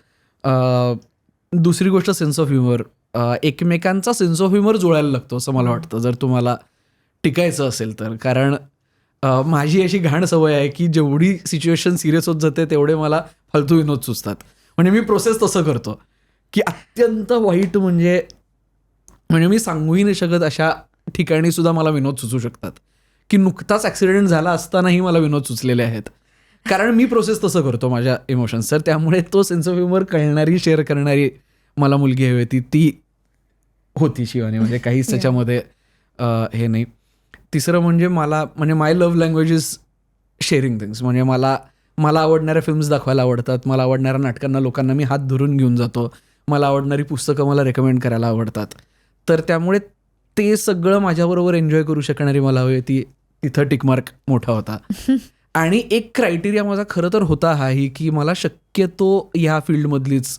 दुसरी गोष्ट सेन्स ऑफ ह्युमर. एकमेकांचा सेन्स ऑफ ह्युमर जुळायला लागतो असं मला वाटतं जर तुम्हाला टिकायचं असेल तर. कारण माझी अशी घाण सवय आहे की जेवढी सिच्युएशन सिरियस होत जाते तेवढे मला फालतू विनोद सुचतात. म्हणजे मी प्रोसेस तसं करतो की अत्यंत वाईट म्हणजे मी सांगूही नाही शकत अशा ठिकाणी सुद्धा मला विनोद सुचू शकतात. की नुकताच ॲक्सिडेंट झाला असतानाही मला विनोद सुचलेले आहेत, कारण मी प्रोसेस तसं करतो माझ्या इमोशन्स. तर त्यामुळे तो सेन्स ऑफ ह्युमर कळणारी, शेअर करणारी मला मुलगी हवी होती. ती होती शिवानी. म्हणजे काहीच त्याच्यामध्ये हे नाही. तिसरं म्हणजे my love language is sharing things. म्हणजे मला आवडणाऱ्या फिल्म्स दाखवायला आवडतात, मला आवडणाऱ्या नाटकांना लोकांना मी हात धरून घेऊन जातो, मला आवडणारी पुस्तकं मला रेकमेंड करायला आवडतात. तर त्यामुळे ते सगळं माझ्याबरोबर एन्जॉय करू शकणारी मला हवी होती. तिथं टिकमार्क मोठा होता. आणि एक क्रायटेरिया माझा खरं तर होता हाही की मला शक्यतो ह्या फील्डमधलीच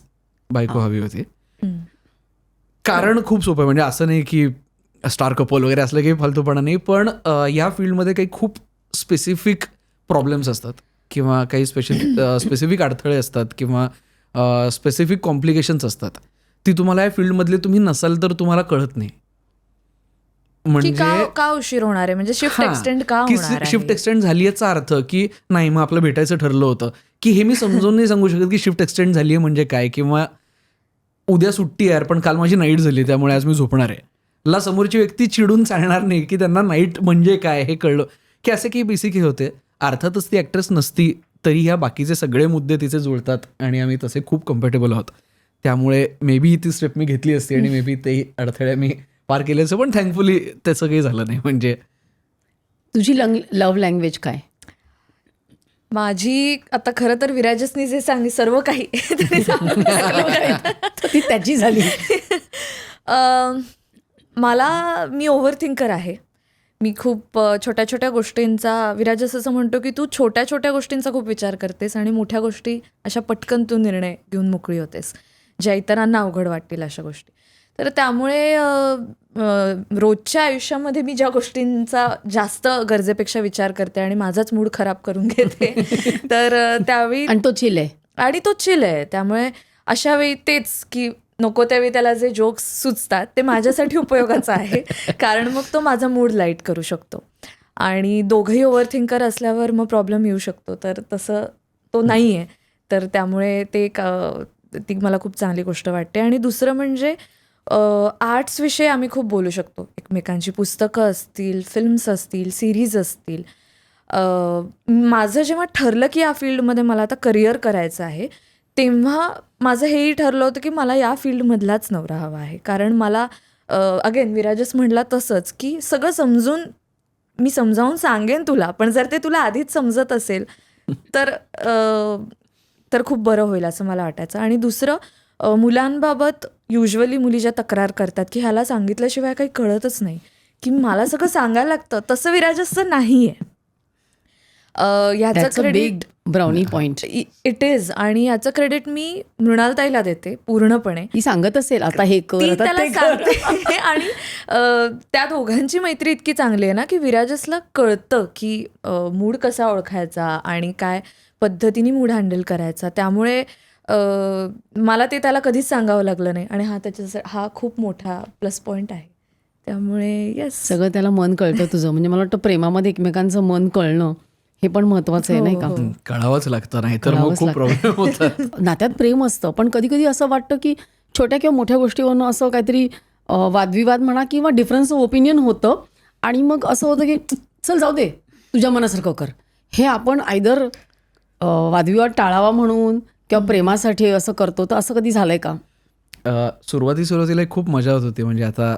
बायको हवी होती. कारण खूप सोपं आहे. म्हणजे असं नाही की स्टार कपल वगैरे असलं काही फालतूपणा नाही, पण या फील्डमध्ये काही खूप स्पेसिफिक प्रॉब्लेम्स असतात किंवा काही स्पेसिफिक अडथळे असतात किंवा स्पेसिफिक कॉम्प्लिकेशन्स असतात. ती तुम्हाला या फील्डमधले तुम्ही नसाल तर तुम्हाला कळत नाही. म्हणजे का उशीर होणार आहे, म्हणजे शिफ्ट एक्सटेंड का होणार आहे? शिफ्ट एक्सटेंड झाली याचा अर्थ की नाही मग आपलं भेटायचं ठरलं होतं की हे मी समजून नाही सांगू शकत की शिफ्ट एक्सटेंड झाली आहे म्हणजे काय, किंवा उद्या सुट्टी आहे पण काल माझी नाईट झाली त्यामुळे आज मी झोपणार आहे ला समोरची व्यक्ती चिडून चालणार नाही की त्यांना नाईट म्हणजे काय हे कळलं की असे काही बेसिक हे होते. अर्थातच ती ॲक्ट्रेस नसती तरी ह्या बाकीचे सगळे मुद्दे तिचे जुळतात आणि आम्ही तसे खूप कम्फर्टेबल आहोत. त्यामुळे मे बी ती स्टेप मी घेतली असती आणि मे बी ते अडथळे मी पार केले असं, पण थँकफुली त्याचं काही झालं नाही. म्हणजे तुझी लव्ह लँग्वेज काय? माझी आता खरं तर विराजसनी जे सांगितलं सर्व काही ती त्याची झाली. मी ओव्हर थिंकर आहे. मी खूप छोट्या छोट्या गोष्टींचा, विराजस असं म्हणतो की तू छोट्या छोट्या गोष्टींचा खूप विचार करतेस आणि मोठ्या गोष्टी अशा पटकन तू निर्णय घेऊन मोकळी होतेस ज्या इतरांना अवघड वाटतील अशा गोष्टी. तर त्यामुळे रोजच्या आयुष्यामध्ये मी ज्या गोष्टींचा जास्त गरजेपेक्षा विचार करते आणि माझाच मूड खराब करून घेते तर त्यावेळी, आणि तो चिल आहे. त्यामुळे अशा वेळी तेच की नको त्यावेळी त्याला जे जोक्स सुचतात ते माझ्यासाठी उपयोगाचं आहे, कारण मग तो माझा मूड लाईट करू शकतो. आणि दोघंही ओव्हर थिंकर असल्यावर मग प्रॉब्लेम येऊ शकतो, तर तसं तो नाही आहे. तर त्यामुळे ती मला खूप चांगली गोष्ट वाटते. आणि दुसरं म्हणजे आर्ट्सविषयी आम्ही खूप बोलू शकतो एकमेकांची. पुस्तकं असतील, फिल्म्स असतील, सिरीज असतील. माझं जेव्हा ठरलं की या फील्डमध्ये मला आता करिअर करायचं आहे तेव्हा माझं हेही ठरलं होतं की मला या फील्डमधलाच नवरा हवा आहे. कारण मला अगेन विराजस म्हणला तसंच की सगळं मी समजावून सांगेन तुला, पण जर ते तुला आधीच समजत असेल तर खूप बरं होईल असं मला वाटायचं. आणि दुसरं, मुलांबाबत युजली मुली ज्या तक्रार करतात की ह्याला सांगितल्याशिवाय काही कळतच नाही, की मला सगळं सांगायला लागतं, तसं विराजसचं नाही आहे. ह्याचं That's a credit big brownie point. It is. आणि याचं क्रेडिट मी मृणालताईला देते पूर्णपणे. ती सांगत असेल आता हे कर, ती आता त्याला ते कर. सांगते आणि त्या दोघांची मैत्री इतकी चांगली आहे ना की विराजसला कळतं की मूड कसा ओळखायचा आणि काय पद्धतीने मूड हँडल करायचा. त्यामुळे मला ते त्याला कधीच सांगावं लागलं नाही आणि हा खूप मोठा प्लस पॉईंट आहे. त्यामुळे येस, सगळं त्याला मन कळतं तुझं. म्हणजे मला वाटतं प्रेमामध्ये एकमेकांचं मन कळणं हे पण महत्वाचं आहे, नाही का? कळावंच लागतं, नाहीतर मग कळावंच खूप लागतं. प्रॉब्लेम होतात. नात्यात प्रेम असतं, पण कधी कधी असं वाटतं की छोट्या किंवा मोठ्या गोष्टीवरनं असं काहीतरी वादविवाद म्हणा किंवा डिफरन्स ऑफ ओपिनियन होतं आणि मग असं होतं की चल जाऊ दे, तुझ्या मनासारखं कर. हे आपण आयदर वादविवाद टाळावा म्हणून किंवा प्रेमासाठी असं करतो, तर असं कधी झालंय का? सुरुवातीला एक खूप मजा होत होती. म्हणजे आता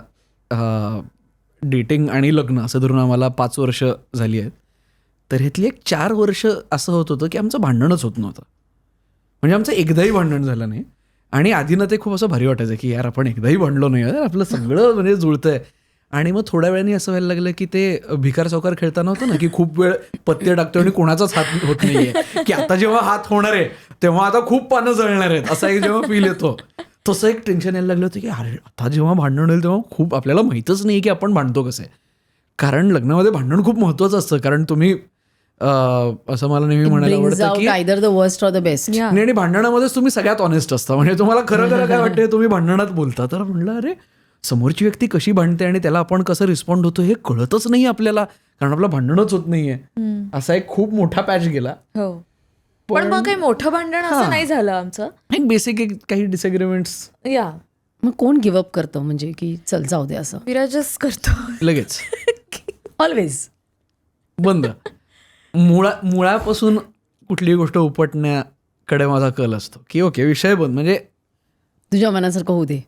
डेटिंग आणि लग्न असं धरून आम्हाला 5 वर्ष झाली आहेत. तर ह्यातली एक 4 वर्ष असं होत होतं की आमचं भांडणच होत नव्हतं. म्हणजे आमचं एकदाही भांडण झालं नाही. आणि आधीनं ते खूप असं भारी वाटायचं की यार आपण एकदाही भांडलो नाही, यार आपलं सगळं म्हणजे जुळतंय. आणि मग थोड्या वेळाने असं व्हायला लागलं की ते भिकार चौकार खेळताना होतं ना की खूप वेळ पत्ते टाकतो आणि कोणाचाच हात होत नाहीये, की आता जेव्हा हात होणार आहे तेव्हा आता खूप पानं जळणार आहेत, असा एक जेव्हा फील येतो, तसं एक टेन्शन यायला लागलं होतं की अरे आता जेव्हा भांडण होईल तेव्हा खूप आपल्याला माहीतच नाही की आपण भांडतो कसं आहे. कारण लग्नामध्ये भांडण खूप महत्त्वाचं असतं. कारण तुम्ही असं मला नेहमी म्हणायला आवडतं की either the worst or the best. आणि भांडणामध्येच तुम्ही सगळ्यात ऑनेस्ट असता. म्हणजे तुम्हाला खरं खरं काय वाटतं तुम्ही भांडणात बोलता. तर म्हणलं अरे समोरची व्यक्ती कशी भांडते आणि त्याला आपण कसं रिस्पॉन्ड होतो हे कळतच नाही आपल्याला, कारण आपलं भांडणच होत नाहीये. असा एक खूप मोठा पॅच गेला. हो, पण मग काही मोठं भांडण असं नाही झालं आमचं. एक बेसिक काही डिसएग्रीमेंट्स या मग कोण गिव्हअप करतं म्हणजे की चल जाऊ दे असं? विराजच करतो लगेच ऑलवेज बंद. मुळापासून कुठलीही गोष्ट उपटण्याकडे माझा कल असतो की ओके विषय बंद. म्हणजे तुझ्या मनासारखं होऊ दे.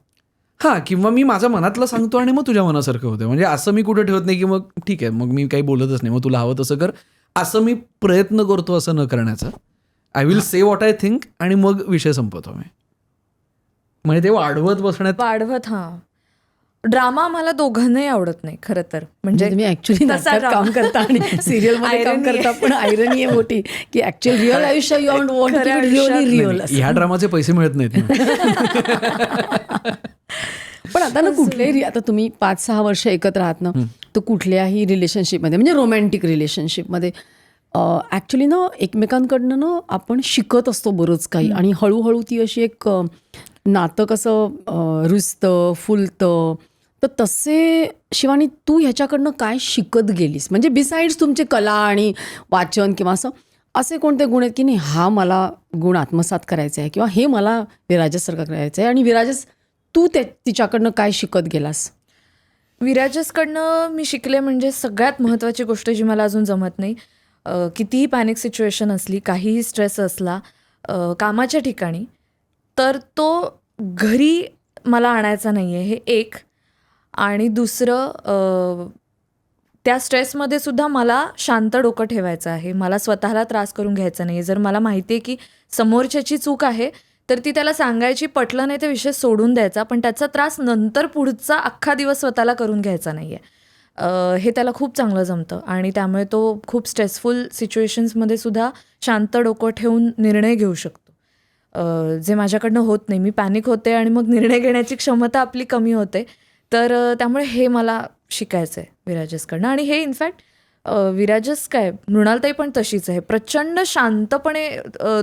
हां, किंवा मी माझ्या मनातलं सांगतो आणि मग तुझ्या मनासारखं होतं. म्हणजे असं मी कुठे ठेवत नाही की मग ठीक आहे मग मी काही बोलतच नाही, मग तुला हवं तसं कर, असं मी प्रयत्न करतो असं न करण्याचा. I will say what I think आणि मग विषय संपवतो मी. म्हणजे ते वाढवत ड्रामा मला दोघांनाही आवडत नाही खरं तर. म्हणजे तुम्ही ऍक्च्युली तसा काम करता आणि सिरियल मध्ये काम Irony करता, पण आयरनी आहे मोठी की ऍक्च्युअल रिअल आयुष्य you don't want to really real. ह्या ड्रामाचे पैसे मिळत नाहीत ना. पण आता ना कुठल्याही आता तुम्ही 5-6 वर्ष एकत्र आहात ना, तर कुठल्याही रिलेशनशिपमध्ये म्हणजे रोमॅन्टिक रिलेशनशिपमध्ये ॲक्च्युली ना एकमेकांकडनं ना आपण शिकत असतो बरंच काही, आणि हळूहळू ती अशी एक नातं कसं रुजतं फुलतं. तर तसे शिवानी तू ह्याच्याकडनं काय शिकत गेलीस? म्हणजे बिसाइड्स तुमचे कला आणि वाचन किंवा असे कोणते गुण आहेत की नाही हा मला गुण आत्मसात करायचा आहे किंवा हे मला विराजससारखं करायचं आहे, आणि विराजस तू तिच्याकडनं काय शिकत गेलास? विराजसकडनं मी शिकले म्हणजे सगळ्यात महत्त्वाची गोष्ट जी मला अजून जमत नाही, कितीही पॅनिक सिच्युएशन असली, काहीही स्ट्रेस असला कामाच्या ठिकाणी, तर तो घरी मला आणायचा नाही आहे, हे एक. आणि दुसरं, त्या स्ट्रेसमध्ये सुद्धा मला शांत डोकं ठेवायचं आहे. मला स्वतःला त्रास करून घ्यायचा नाही आहे. जर मला माहिती आहे की समोरच्याची चूक आहे तर ती त्याला सांगायची, पटलं नाही ते विषय सोडून द्यायचा, पण त्याचा त्रास नंतर पुढचा अख्खा दिवस स्वतःला करून घ्यायचा नाही आहे. हे त्याला खूप चांगलं जमतं आणि त्यामुळे तो खूप स्ट्रेसफुल सिच्युएशन्समध्ये सुद्धा शांत डोकं ठेवून निर्णय घेऊ शकतो, जे माझ्याकडनं होत नाही. मी पॅनिक होते आणि मग निर्णय घेण्याची क्षमता आपली कमी होते. तर त्यामुळे हे मला शिकायचं आहे विराजसकडनं. आणि हे इनफॅक्ट विराजस काय मृणालताई पण तशीच आहे, प्रचंड शांतपणे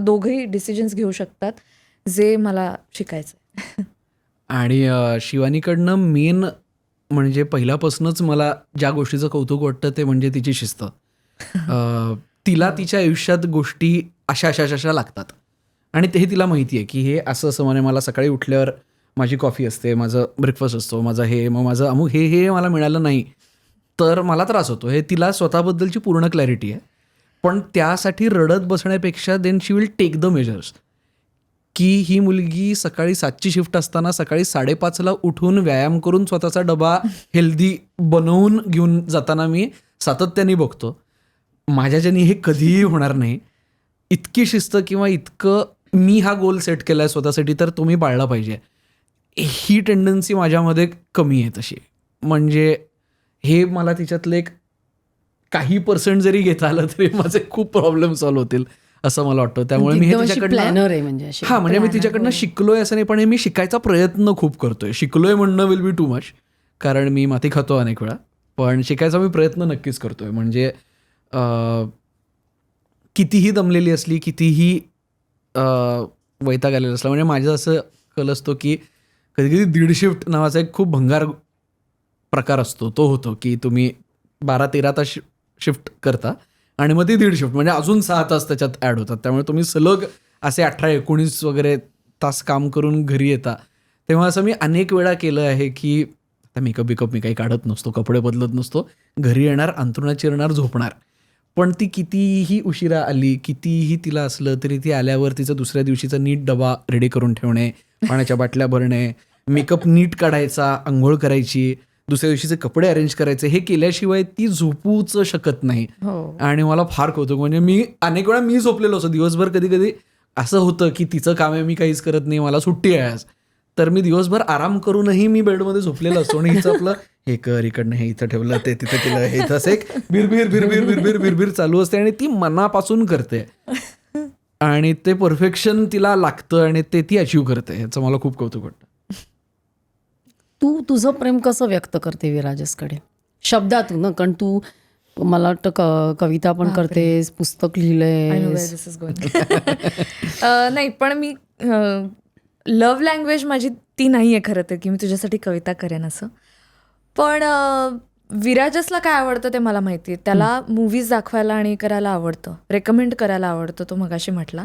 दोघंही डिसिजन्स घेऊ शकतात, जे मला शिकायचं आहे. आणि शिवानीकडनं मेन म्हणजे पहिल्यापासूनच मला ज्या गोष्टीचं कौतुक वाटतं ते म्हणजे तिची शिस्त. तिला तिच्या आयुष्यात गोष्टी अशा लागतात आणि ते तिला माहिती आहे की हे असं म्हणजे मला सकाळी उठल्यावर माझी कॉफी असते, माझं ब्रेकफास्ट असतो, माझं हे, मग माझं अमुक हे मला मिळालं नाही तर मला त्रास होतो. हे तिला स्वतःबद्दलची पूर्ण क्लॅरिटी आहे. पण त्यासाठी रडत बसण्यापेक्षा then she will take the measures की ही मुलगी सकाळी 7ची शिफ्ट असताना सकाळी 5:30ला उठून व्यायाम करून स्वतःचा डबा हेल्दी बनवून घेऊन जाताना मी सातत्याने बघतो. माझ्याच्यानी हे कधीही होणार नाही. इतकी शिस्त किंवा इतकं मी हा गोल सेट केला आहे स्वतःसाठी तर तो मी पाळला पाहिजे. ही टेंडन्सी माझ्यामध्ये कमी आहे तशी. म्हणजे हे मला तिच्यातलं एक काही पर्सेंट जरी घेता आलं तरी माझे खूप प्रॉब्लेम सॉल्व्ह होतील असं मला वाटतं. त्यामुळे मी हे तिच्याकडनं प्लॅनर आहे म्हणजे अशी. हा म्हणजे मी तिच्याकडनं शिकलोय असं नाही, पण हे मी शिकायचा प्रयत्न खूप करतोय. शिकलोय म्हणणं विल बी टू मच, कारण मी माती खातो अनेक वेळा, पण शिकायचा मी प्रयत्न नक्कीच करतोय. म्हणजे कितीही दमलेली असली, कितीही वैताग आलेला असला, म्हणजे माझं असं कल असतो की कधी कधी 1.5 शिफ्ट नावाचा एक खूप भंगार प्रकार असतो. तो होतो की तुम्ही 12-13 तास शिफ्ट करता आणि मग ती 1.5 शिफ्ट म्हणजे अजून 6 तास त्याच्यात ॲड होतात. त्यामुळे तुम्ही सलग असे 18-19 वगैरे तास काम करून घरी येता. तेव्हा असं मी अनेक वेळा केलं आहे की आता मेकअप मी काही काढत नसतो, कपडे बदलत नसतो, घरी येणार, अंथरुणात चिरणार, झोपणार. पण ती कितीही उशिरा आली, कितीही तिला असलं तरी ती आल्यावर तिचं दुसऱ्या दिवशीचा नीट डबा रेडी करून ठेवणे, पाण्याच्या बाटल्या भरणे, मेकअप नीट काढायचा, आंघोळ करायची, दुसऱ्या दिवशीचे कपडे अरेंज करायचे, हे केल्याशिवाय ती झोपूच शकत नाही. आणि मला फार कौतुक. म्हणजे मी अनेक वेळा मी झोपलेलो असतो दिवसभर. कधी कधी असं होतं की तिचं काम आहे, मी काहीच करत नाही, मला सुट्टी आहे आज, तर मी दिवसभर आराम करूनही मी बेडमध्ये झोपलेलो असतो आणि हिचं आपलं हे कर, इकडनं हे इथं ठेवलं, ते तिथं केलं, हे इथं असं एक बिरबिर बिरबिर बिरबिर बिरबिर चालू असते आणि ती मनापासून करते आणि ते परफेक्शन तिला लागतं आणि ते ती अचीव करते. ह्याचं मला खूप कौतुक वाटतं. तू तुझं प्रेम कसं व्यक्त करते विराजसकडे शब्दातून ना? कारण तू मला वाटतं कविता पण करतेस, पुस्तक लिहिलंयस. नाही, पण मी लव्ह लँग्वेज माझी ती नाही आहे खरं तर की मी तुझ्यासाठी कविता करेन असं. पण विराजसला काय आवडतं ते मला माहिती आहे. त्याला मूवीज दाखवायला आणि करायला आवडतं, रेकमेंड करायला आवडतं. तो मगाशी म्हटला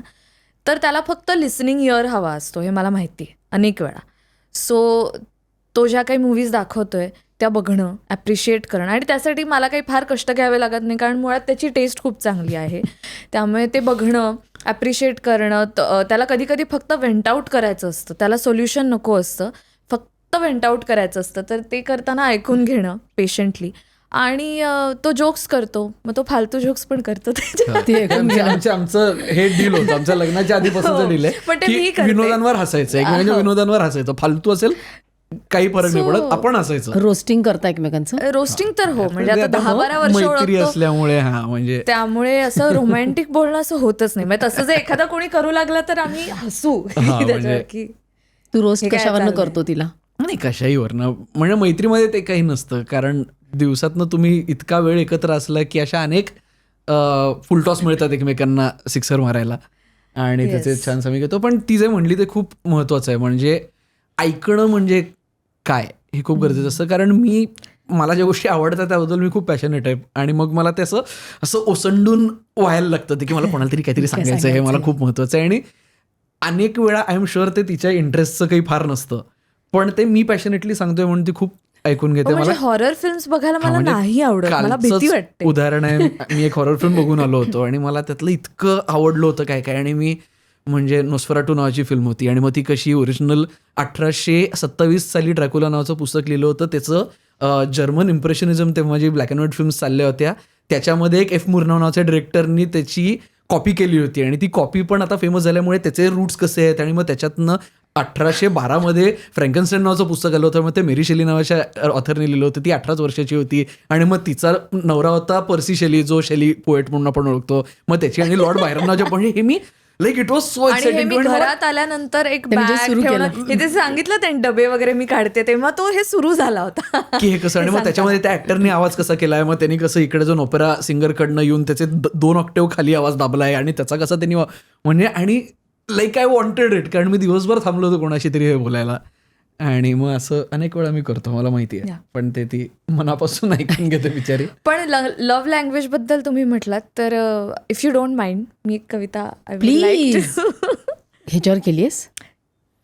तर त्याला फक्त लिसनिंग इयर हवा असतो, हे मला माहिती आहे अनेक वेळा. सो तो ज्या काही मूवीज दाखवतोय त्या बघणं, ॲप्रिशिएट करणं, आणि त्यासाठी मला काही फार कष्ट घ्यावे लागत नाही कारण मुळात त्याची टेस्ट खूप चांगली आहे. त्यामुळे ते बघणं, ॲप्रिशिएट करणं, त्याला कधी कधी फक्त वेंट आऊट करायचं असतं, त्याला सोल्युशन नको असतं, फक्त वेंट आऊट करायचं असतं. तर ते करताना ऐकून घेणं पेशंटली. आणि तो जोक्स करतो, मग तो फालतू जोक्स पण करतो. आमचं हे डील होतं, आमच्या लग्नाच्या आधीपासूनचं डील आहे की विनोदांवर हसायचं, एकमेकांच्या विनोदांवर हसायचं. फालतू असेल काही फरक नाही पडत, आपण हसायचं. रोस्टिंग करता एकमेकांचं? रोस्टिंग तर हो, म्हणजे आता 10-12 वर्ष मैत्री असल्यामुळे. हा म्हणजे त्यामुळे असं रोमॅन्टिक बोलणं असं होतच नाही. म्हणजे तसं जर एखादा कोणी करू लागला तर आम्ही हसू त्याच्यावर की तू रोस्ट कशावरनं करतो तिला? नाही, कशाहीवरनं. म्हणजे मैत्रीमध्ये ते काही नसतं, कारण दिवसातनं तुम्ही इतका वेळ एकत्र असला की अशा अनेक फुलटॉस मिळतात एकमेकांना सिक्सर मारायला आणि त्याचे छान समी घेतो. पण ती जे म्हणली ते खूप महत्वाचं आहे. म्हणजे ऐकणं म्हणजे काय हे खूप गरजेचं असतं. कारण मला ज्या गोष्टी आवडतात त्याबद्दल मी खूप पॅशनेट आहे आणि मग मला ते असं ओसंडून व्हायला लागतं की मला कोणाला तरी काहीतरी सांगायचं आहे, हे मला खूप महत्वाचं आहे. आणि अनेक वेळा आय एम शुअर ते तिच्या इंटरेस्टचं काही फार नसतं, पण ते मी पॅशनेटली सांगतोय म्हणून ती खूप ऐकून घेते. मला हॉरर फिल्म्स बघायला मला नाही आवडत, मला भीती वाटते. उदाहरण आहे, मी एक हॉरर फिल्म बघून आलो होतो आणि मला त्यातलं इतकं आवडलं होतं काय काय. आणि मी म्हणजे नोस्फेराटू नावाची फिल्म होती आणि मग ती कशी ओरिजिनल 1827 साली ड्रॅक्युला नावाचं पुस्तक लिहिलं होतं. त्याचं जर्मन इम्प्रेशनिझम तेव्हा जी ब्लॅक अँड व्हाईट फिल्म्स चालल्या होत्या त्याच्यामध्ये एक एफ मुर्नाव नावाच्या डिरेक्टरनी त्याची कॉपी केली होती आणि ती कॉपी पण आता फेमस झाल्यामुळे त्याचे रूट्स कसे आहेत आणि मग त्याच्यातनं 1812 फ्रँकनस्टाईन नावाचं पुस्तक आलं होतं. मग ते मेरी शेली नावाच्या ऑथरने लिहिलं होतं. ती 18 वर्षाची होती आणि मग तिचा नवरा होता पर्सी शेली, जो शेली पोएट म्हणून आपण ओळखतो. मग त्याची आणि लॉर्ड बायरन नावाच्या, पण हे मी like it was so exciting. मी घरात आल्यानंतर एक बॅग ठेवणं, हे ते सांगितलं त्यांनी, डबे वगैरे मी काढते तेव्हा तो हे सुरू झाला होता की हे कसं. आणि मग त्याच्यामध्ये त्या ऍक्टरने आवाज कसा केलाय, मग त्यांनी कसं इकडे जो ओपेरा सिंगरकडनं येऊन त्याचे 2 ऑक्टेव खाली आवाज दाबलाय आणि त्याचा कसा त्यांनी म्हणजे, आणि लाईक आय वॉन्टेड इट, कारण मी दिवसभर थांबलो होतो कोणाशी तरी हे बोलायला. आणि मग असं अनेक वेळा मी करतो, मला माहिती आहे, पण ते ती मनापासून ऐकून घेते बिचारी. पण लव्ह लँग्वेज बद्दल तुम्ही म्हटलात तर इफ यू डोंट माइंड, मी एक कविता प्लीज ह्याच्यावर केलीस?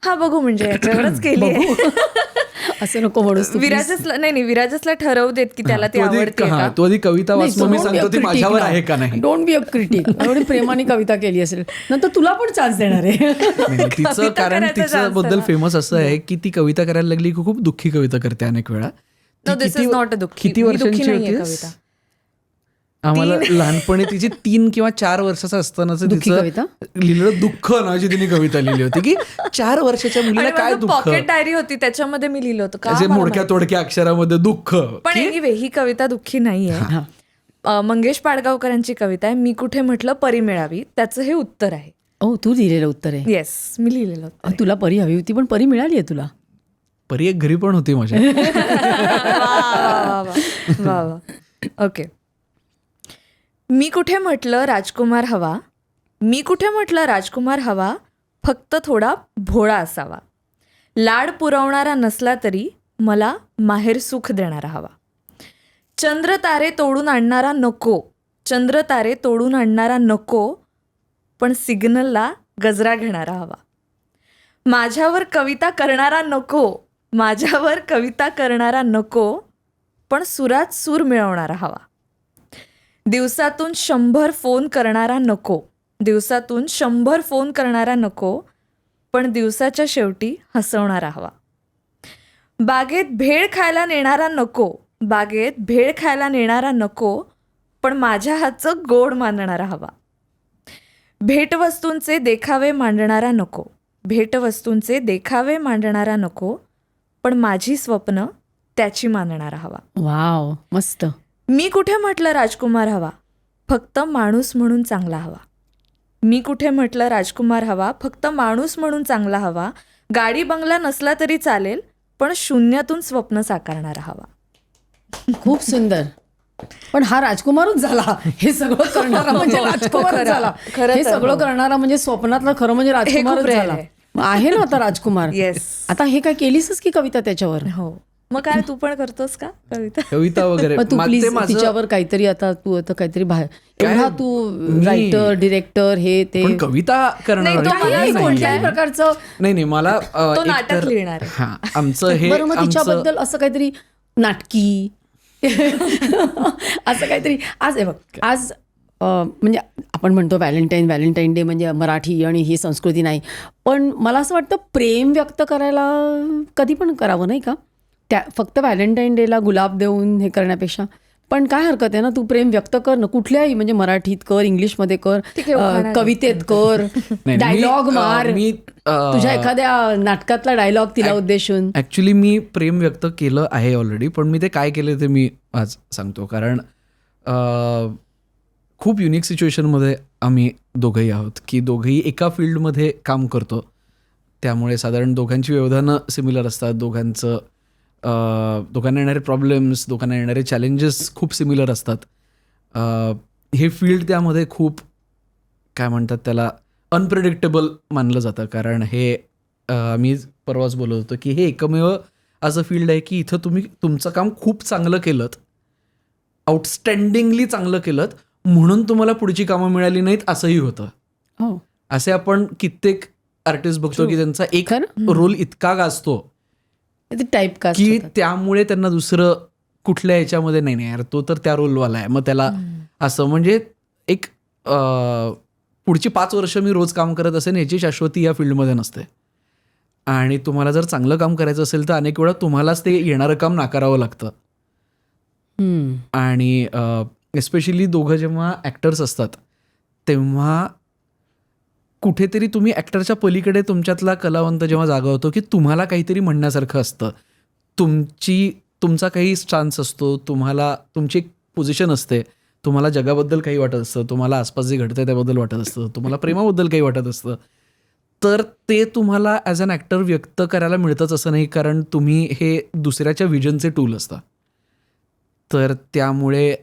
हा, बघू म्हणजे याच्यावरच केली. असं नको म्हणूस तू, please. विराजसला ठरवू देत की त्याला ती आवडते का. तू आधी कविता वाच, मग मी सांगतो ती माझ्यावर आहे का नाही. Don't be a critic. एवढी प्रेमाने कविता केली असेल नंतर तुला पण चान्स देणार आहे. नाही, तिचं कारण करायचा तिचं chance बद्दल त्याला. फेमस असं आहे की ती कविता करायला लागली की खूप दुःखी कविता करते अनेक वेळा. ती No, this is not a दुःखी. किती मी दुःखी वर्षांची नाहीये होतीस? कविता. आम्हाला लहानपणी तिची 3 किंवा 4 वर्षाचं असतानाच दुःखी तिचं कविता? लिहिलेलं दुःख नावाची तिने कविता लिहिली होती की 4 वर्षाच्या मुलीला काय दुःख, पॉकेट डायरी होती त्याच्यामध्ये मी लिहिलं होतं का असे मला मोडक्या तोडक्या अक्षरामध्ये दुःख. पण एनिवे ही कविता दुःखी नाहीये. मंगेश पाडगावकरांची कविता आहे मी कुठे म्हटलं परी मिळावी, त्याचं हे उत्तर आहे. ओ तू लिहिलेलं उत्तर आहे. येस, मी लिहिलेलं होतं. तुला परी हवी होती पण परी मिळाली आहे तुला. परी एक घरी पण होती माझ्या. वा वा. ओके. मी कुठे म्हटलं राजकुमार हवा, मी कुठे म्हटलं राजकुमार हवा, फक्त थोडा भोळा असावा. लाड पुरवणारा नसला तरी मला माहेर सुख देणारा हवा. चंद्र तारे तोडून आणणारा नको, चंद्र तारे तोडून आणणारा नको, पण सिग्नलला गजरा घेणारा हवा. माझ्यावर कविता करणारा नको, माझ्यावर कविता करणारा नको, पण सुरात सूर मिळवणारा हवा. दिवसातून 100 फोन करणारा नको, दिवसातून 100 फोन करणारा नको, पण दिवसाच्या शेवटी हसवणारा हवा. बागेत भेळ खायला नेणारा नको, बागेत भेळ खायला नेणारा नको, पण माझ्या हातचं गोड मानणारा हवा. भेटवस्तूंचे देखावे मांडणारा नको, भेटवस्तूंचे देखावे मांडणारा नको, पण माझी स्वप्न त्याची मानणारा हवा. वाव, मस्त. मी कुठे म्हटलं राजकुमार हवा, फक्त माणूस म्हणून चांगला हवा. मी कुठे म्हटलं राजकुमार हवा, फक्त माणूस म्हणून चांगला हवा. गाडी बंगला नसला तरी चालेल, पण शून्यातून स्वप्न साकारणारा हवा. खूप सुंदर. पण हा राजकुमारच झाला. हे सगळं करणारा म्हणजे राजकुमारच खरं, झाला. खरं हे तर सगळं हो. करणारा म्हणजे स्वप्नातला खरं म्हणजे राजकुमारच rare झाला. आहे. मग आहे ना आता राजकुमार. Yes. आता हे काय केलीसच की कविता त्याच्यावर. हो. मग काय तू पण करतोस का कविता? कविता वगैरे मग तू मा- प्लीज ते माझं- तिच्यावर काहीतरी आता तू आता काहीतरी बाहेर काय? एवढा तू मी- रायटर डिरेक्टर हे ते पण कविता करणार नाही, तो मला काही नाही. कोणत्याही प्रकारचं. नाही मला तो एक नाटक तर- लिहिणार आहे. हा आमचं हे बरं मग आमचं तिच्याबद्दल असं काहीतरी नाटकी असं काहीतरी. आज आहे बघ, आज म्हणजे आपण म्हणतो व्हॅलेंटाईन डे म्हणजे मराठी आणि ही संस्कृती नाही, पण मला असं वाटतं प्रेम व्यक्त करायला कधी पण करावं नाही का. त्या फक्त व्हॅलेंटाईन डेला गुलाब देऊन हे करण्यापेक्षा पण काय हरकत आहे ना, तू प्रेम व्यक्त कर ना कुठल्याही, म्हणजे मराठीत कर, इंग्लिशमध्ये कर, ठीक आहे, उखाणा कवितेत कर, नाही, डायलॉग मी- मार, मी तुझ्या एखाद्या नाटकातला डायलॉग तिला उद्देशून. ऍक्च्युली मी प्रेम व्यक्त केलं आहे ऑलरेडी, पण मी ते काय केलं ते मी आज सांगतो. कारण खूप युनिक सिच्युएशनमध्ये आम्ही दोघंही आहोत की दोघंही एका फील्डमध्ये काम करतो. त्यामुळे साधारण दोघांची व्यवधानं सिमिलर असतात, दोघांना येणारे प्रॉब्लेम्स, दोघांना येणारे चॅलेंजेस खूप सिमिलर असतात. हे फील्ड त्यामध्ये खूप काय म्हणतात त्याला अनप्रेडिक्टेबल मानलं जातं. कारण हे मी परवाच बोलत होतो की हे एकमेव असं फील्ड आहे की इथं तुम्ही तुमचं काम खूप चांगलं केलं, आउटस्टँडिंगली चांगलं केलं म्हणून तुम्हाला पुढची कामं मिळाली नाहीत असंही होतं. हो, असे आपण कित्येक आर्टिस्ट बघतो की त्यांचा एक खरं? रोल इतका गाजतो ते टाईपकास्ट की होतात. त्यामुळे त्यांना दुसरं कुठल्या याच्यामध्ये नाही यार तो तर त्या रोलवाला आहे, मग त्याला असं म्हणजे एक पुढची 5 वर्ष मी रोज काम करत असेल याची शाश्वती या फील्डमध्ये नसते. आणि तुम्हाला जर चांगलं काम करायचं असेल तर अनेक वेळा तुम्हालाच ते येणारं काम नाकारावं लागतं. हम्म. आणि एस्पेशली दोघं जेव्हा ॲक्टर्स असतात तेव्हा कुठेतरी तुम्ही ॲक्टरच्या पलीकडे तुमच्यातला कलावंत जेव्हा जागा होतो की तुम्हाला काहीतरी म्हणण्यासारखं असतं, तुमचा काही स्टान्स असतो, तुम्हाला तुमची एक पोझिशन असते, तुम्हाला जगाबद्दल काही वाटत असतं, तुम्हाला आसपास जे घडतं त्याबद्दल वाटत असतं, तुम्हाला प्रेमाबद्दल काही वाटत असतं, तर ते तुम्हाला ॲज अन ॲक्टर व्यक्त करायला मिळतंच असं नाही, कारण तुम्ही हे दुसऱ्याच्या विजनचे टूल असता. तर त्यामुळे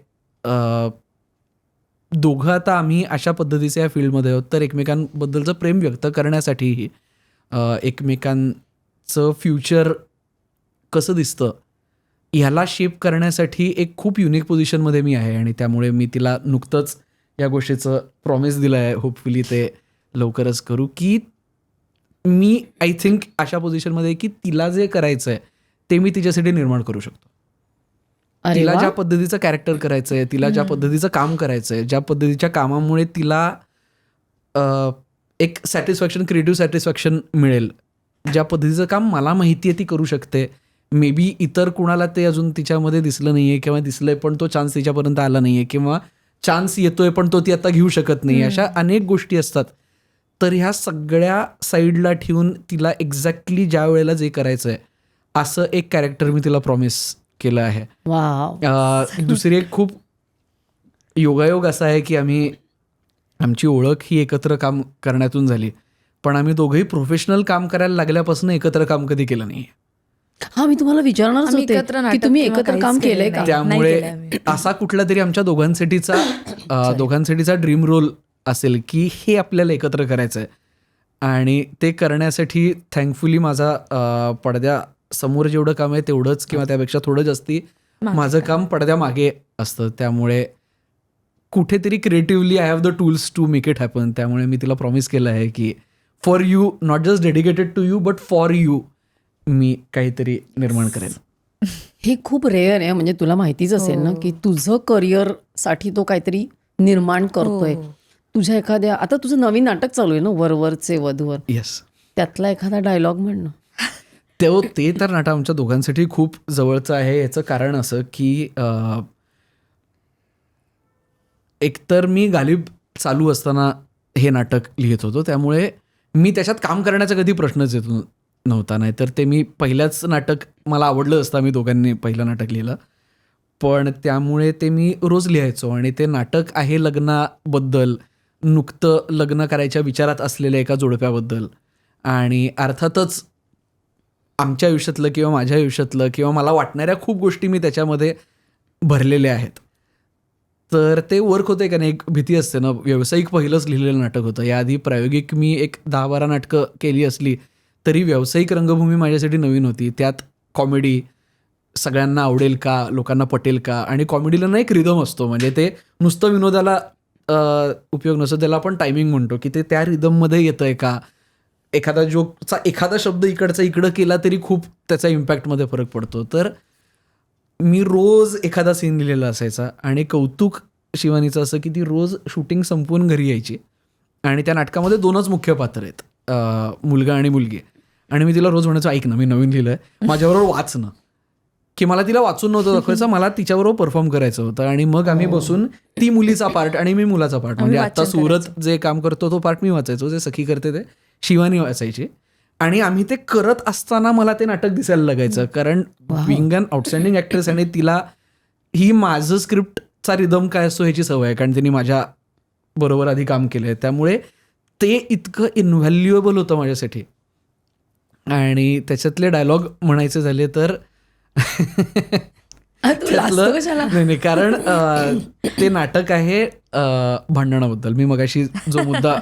दोघं आता आम्ही अशा पद्धतीचे या फील्डमध्ये आहोत, तर एकमेकांबद्दलचं प्रेम व्यक्त करण्यासाठीही एकमेकांचं फ्युचर कसं दिसतं ह्याला शेप करण्यासाठी एक खूप युनिक पोझिशनमध्ये मी आहे. आणि त्यामुळे मी तिला नुकतंच या गोष्टीचं प्रॉमिस दिलं आहे, होपफुली ते लवकरच करू, की मी आय थिंक अशा पोझिशनमध्ये की तिला जे करायचं आहे ते मी तिच्यासाठी निर्माण करू शकतो. अरे तिला वा. ज्या पद्धतीचं कॅरेक्टर करायचंय, तिला ज्या पद्धतीचं काम करायचंय, ज्या पद्धतीच्या कामामुळे तिला एक सॅटिस्फॅक्शन, क्रिएटिव्ह सॅटिस्फॅक्शन मिळेल, ज्या पद्धतीचं काम मला माहिती आहे ती करू शकते. मे बी इतर कुणाला ते अजून तिच्यामध्ये दिसलं नाहीये किंवा दिसलंय पण तो चान्स तिच्यापर्यंत आला नाहीये किंवा चान्स येतोय पण तो ती आता घेऊ शकत नाही. अशा अनेक गोष्टी असतात. तर ह्या सगळ्या साईडला ठेवून तिला एक्झॅक्टली ज्या वेळेला जे करायचंय असं एक कॅरेक्टर मी तिला प्रॉमिस केलं आहे. वाव. दुसरी एक खूप योगायोग असा आहे की आमची ओळख ही एकत्र काम करण्यातून झाली, पण आम्ही दोघंही प्रोफेशनल काम करायला लागल्यापासून एकत्र काम कधी केलं नाही. हा, मी तुम्हाला विचारणारच आम्ही होते एकत्र की नाटक तुम्ही किंवा एकत्र काहीच काम केलं केलंय का? नाही. त्यामुळे केलं आम्ही. असा कुठला तरी आमच्या दोघांसाठीचा ड्रीम रोल असेल की हे आपल्याला एकत्र करायचं आहे. आणि ते करण्यासाठी थँकफुली माझा पडद्या समोर जेवढं काम आहे तेवढंच किंवा त्यापेक्षा थोडं जास्ती माझं काम पडद्या मागे असतं. त्यामुळे कुठेतरी creatively I have the tools to make it happen. त्यामुळे मी तिला प्रॉमिस केलं आहे की for you, not just dedicated to you but for you, मी काहीतरी निर्माण करेन. हे खूप रेअर आहे. म्हणजे तुला माहितीच असेल ना की तुझं करिअर साठी तो काहीतरी निर्माण करतोय. तुझ्या एखाद्या, आता तुझं नवीन नाटक चालू आहे ना, वरवरचे वधूवर, येस, त्यातला एखादा डायलॉग म्हण ना. ते तर नाटक आमच्या दोघांसाठी खूप जवळचं आहे. याचं कारण असं की एकतर मी गालिब चालू असताना हे नाटक लिहित होतो, त्यामुळे मी त्याच्यात काम करण्याचा कधी प्रश्नच येत नव्हता. नाही तर ते मी पहिल्याच नाटक मला आवडलं असतं, मी दोघांनी पहिलं नाटक लिहिलं, पण त्यामुळे ते मी रोज लिहायचो. आणि ते नाटक आहे लग्नाबद्दल, नुकतं लग्न करायच्या विचारात असलेल्या एका जोडप्याबद्दल. आणि अर्थातच आमच्या आयुष्यातलं किंवा माझ्या आयुष्यातलं किंवा मला वाटणाऱ्या खूप गोष्टी मी त्याच्यामध्ये भरलेल्या आहेत. तर ते वर्क होते का नाही, एक भीती असते ना. व्यावसायिक पहिलंच लिहिलेलं नाटक होतं. याआधी प्रायोगिक मी एक 10-12 नाटकं केली असली तरी व्यावसायिक रंगभूमी माझ्यासाठी नवीन होती. त्यात कॉमेडी सगळ्यांना आवडेल का, लोकांना पटेल का. आणि कॉमेडीला ना एक रिदम असतो, म्हणजे ते नुसतं विनोदाला उपयोग नसतो, त्याला आपण टायमिंग म्हणतो, की ते त्या रिदममध्ये येतं आहे का. एखादा जोकचा एखादा शब्द इकडचा इकडं केला तरी खूप त्याचा इम्पॅक्टमध्ये फरक पडतो. तर मी रोज एखादा सीन लिहिलेला असायचा. आणि कौतुक शिवानीचं असं की ती रोज शूटिंग संपवून घरी यायची आणि त्या नाटकामध्ये 2च मुख्य पात्र आहेत, मुलगा आणि मुलगी. आणि मी तिला रोज म्हणायचो, ऐक ना, मी नवीन लिहिलं आहे, माझ्याबरोबर वाच ना. की मला तिला वाचून नव्हतं दाखवायचं, मला तिच्याबरोबर परफॉर्म करायचं होतं. आणि मग आम्ही बसून ती मुलीचा पार्ट आणि मी मुलाचा पार्ट, म्हणजे आता सुरत जे काम करतो तो पार्ट मी वाचायचो, जे सखी करते ते शिवानी वाचायची. आणि आम्ही ते करत असताना मला ते नाटक दिसायला लागायचं, कारण बिंग अन आउटस्टँडिंग ॲक्ट्रेस आणि तिला ही माझं स्क्रिप्टचा रिदम काय असतो ह्याची सवय आहे, कारण तिने माझ्या बरोबर आधी काम केलं आहे. त्यामुळे ते इतकं इनव्हॅल्युएबल होतं माझ्यासाठी. आणि त्याच्यातले डायलॉग म्हणायचे झाले तर नाही, कारण ते नाटक आहे भांडणाबद्दल. मी मगाशी जो मुद्दा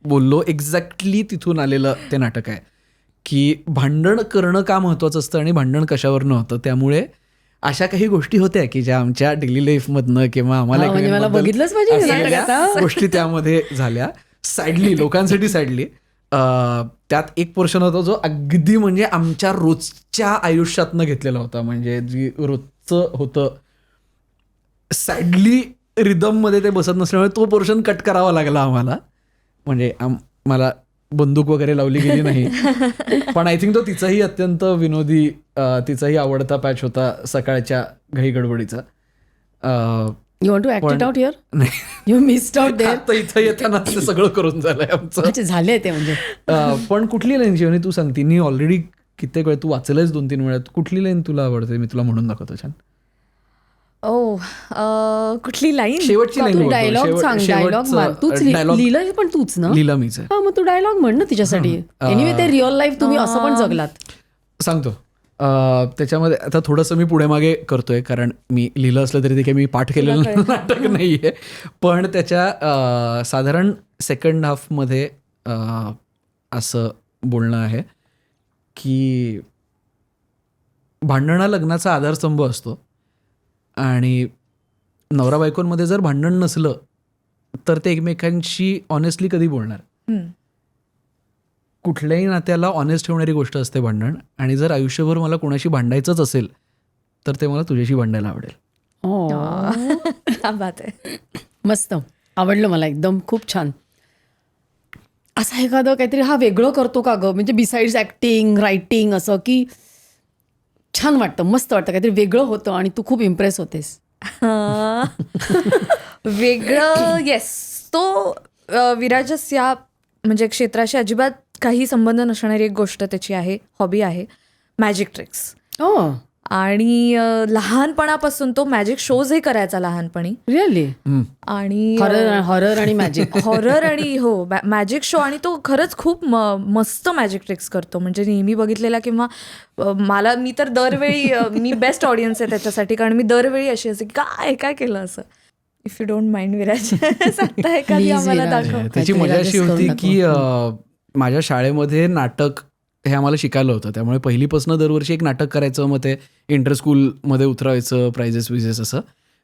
बोललो एक्झॅक्टली तिथून आलेलं ते नाटक आहे की भांडण करणं का महत्वाचं असतं आणि भांडण कशावरनं होतं. त्यामुळे अशा काही गोष्टी होत्या की ज्या आमच्या डेली लाईफमधनं किंवा आम्हाला गोष्टी त्यामध्ये झाल्या. सॅडली, लोकांसाठी सॅडली, त्यात एक पोर्शन होता जो अगदी म्हणजे आमच्या रोजच्या आयुष्यातनं घेतलेला होता, म्हणजे जी रोजचं होतं. सॅडली रिदममध्ये ते बसत नसल्यामुळे तो पोर्शन कट करावा लागला आम्हाला. म्हणजे मला बंदूक वगैरे लावली गेली नाही, पण आय थिंक तो तिचाही अत्यंत विनोदी, तिचाही आवडता पॅच होता सकाळच्या घाई गडबडीचा. You want to act it out here? You missed out there. आता इथं येताना ते सगळं करून झालंय आमचं. झाले ते म्हणजे. पण कुठली लाईन शिवानी तू सांगते, मी ऑलरेडी कित्येक वेळ, तू वाचलंयस 2-3 वेळा, कुठली लाईन तुला आवडते, मी तुला म्हणून दाखवतो छान. कुठली लाईन? शेवटची लाईन. डायलॉग सांग, डायलॉग तूच लिहिलं पण तूच ना. लिहिलं मीच. हा, मग तू डायलॉग म्हण ना तिच्यासाठी. एनिवे ते रिअल लाईफ तुम्ही असं पण जगलात. सांगतो. त्याच्यामध्ये आता थोडंसं मी पुढे मागे करतोय, कारण मी लिहिलं असलं तरी ते काही मी पाठ केलेलं नाटक नाही आहे. पण त्याच्या साधारण सेकंड हाफमध्ये असं बोलणं आहे की भांडण हा लग्नाचा आधारस्तंभ असतो आणि नवरा बायकोंमध्ये जर भांडण नसलं तर ते एकमेकांशी ऑनेस्टली कधी बोलणार. कुठल्याही नात्याला ऑनेस्ट ठेवणारी गोष्ट असते भांडण. आणि जर आयुष्यभर मला कोणाशी भांडायचंच असेल तर ते मला तुझ्याशी भांडायला आवडेल. क्या बात आहे. मस्त आवडलं मला एकदम खूप छान. असं एखादं काहीतरी हा वेगळं करतो का गं, म्हणजे बिसाइड्स ॲक्टिंग रायटिंग असं की छान वाटतं, मस्त वाटतं, काहीतरी वेगळं होतं आणि तू खूप इम्प्रेस होतेस. वेगळं येस. तो विराजस या म्हणजे क्षेत्राशी अजिबात काही संबंध नसणारी एक गोष्ट त्याची आहे, हॉबी आहे, मॅजिक ट्रिक्स. आणि लहानपणापासून तो मॅजिक शोजही करायचा लहानपणी. रिअली? आणि हॉरर आणि मॅजिक. हॉरर आणि हो मॅजिक शो. आणि तो खरंच खूप मस्त मॅजिक ट्रिक्स करतो. म्हणजे नेहमी बघितलेला किंवा मी तर दरवेळी मी बेस्ट ऑडियन्स आहे त्याच्यासाठी, कारण मी दरवेळी अशी असे काय काय केलं असं. If you don't mind Viraj आता एखादी आम्हाला दाखव. त्याची मजा अशी होती की माझ्या शाळेमध्ये नाटक हे आम्हाला शिकायला होतं. त्यामुळे पहिलीपासून दरवर्षी एक नाटक करायचं, मग ते इंटर स्कूलमध्ये उतरवायचं, प्राइजेस विजेस असं.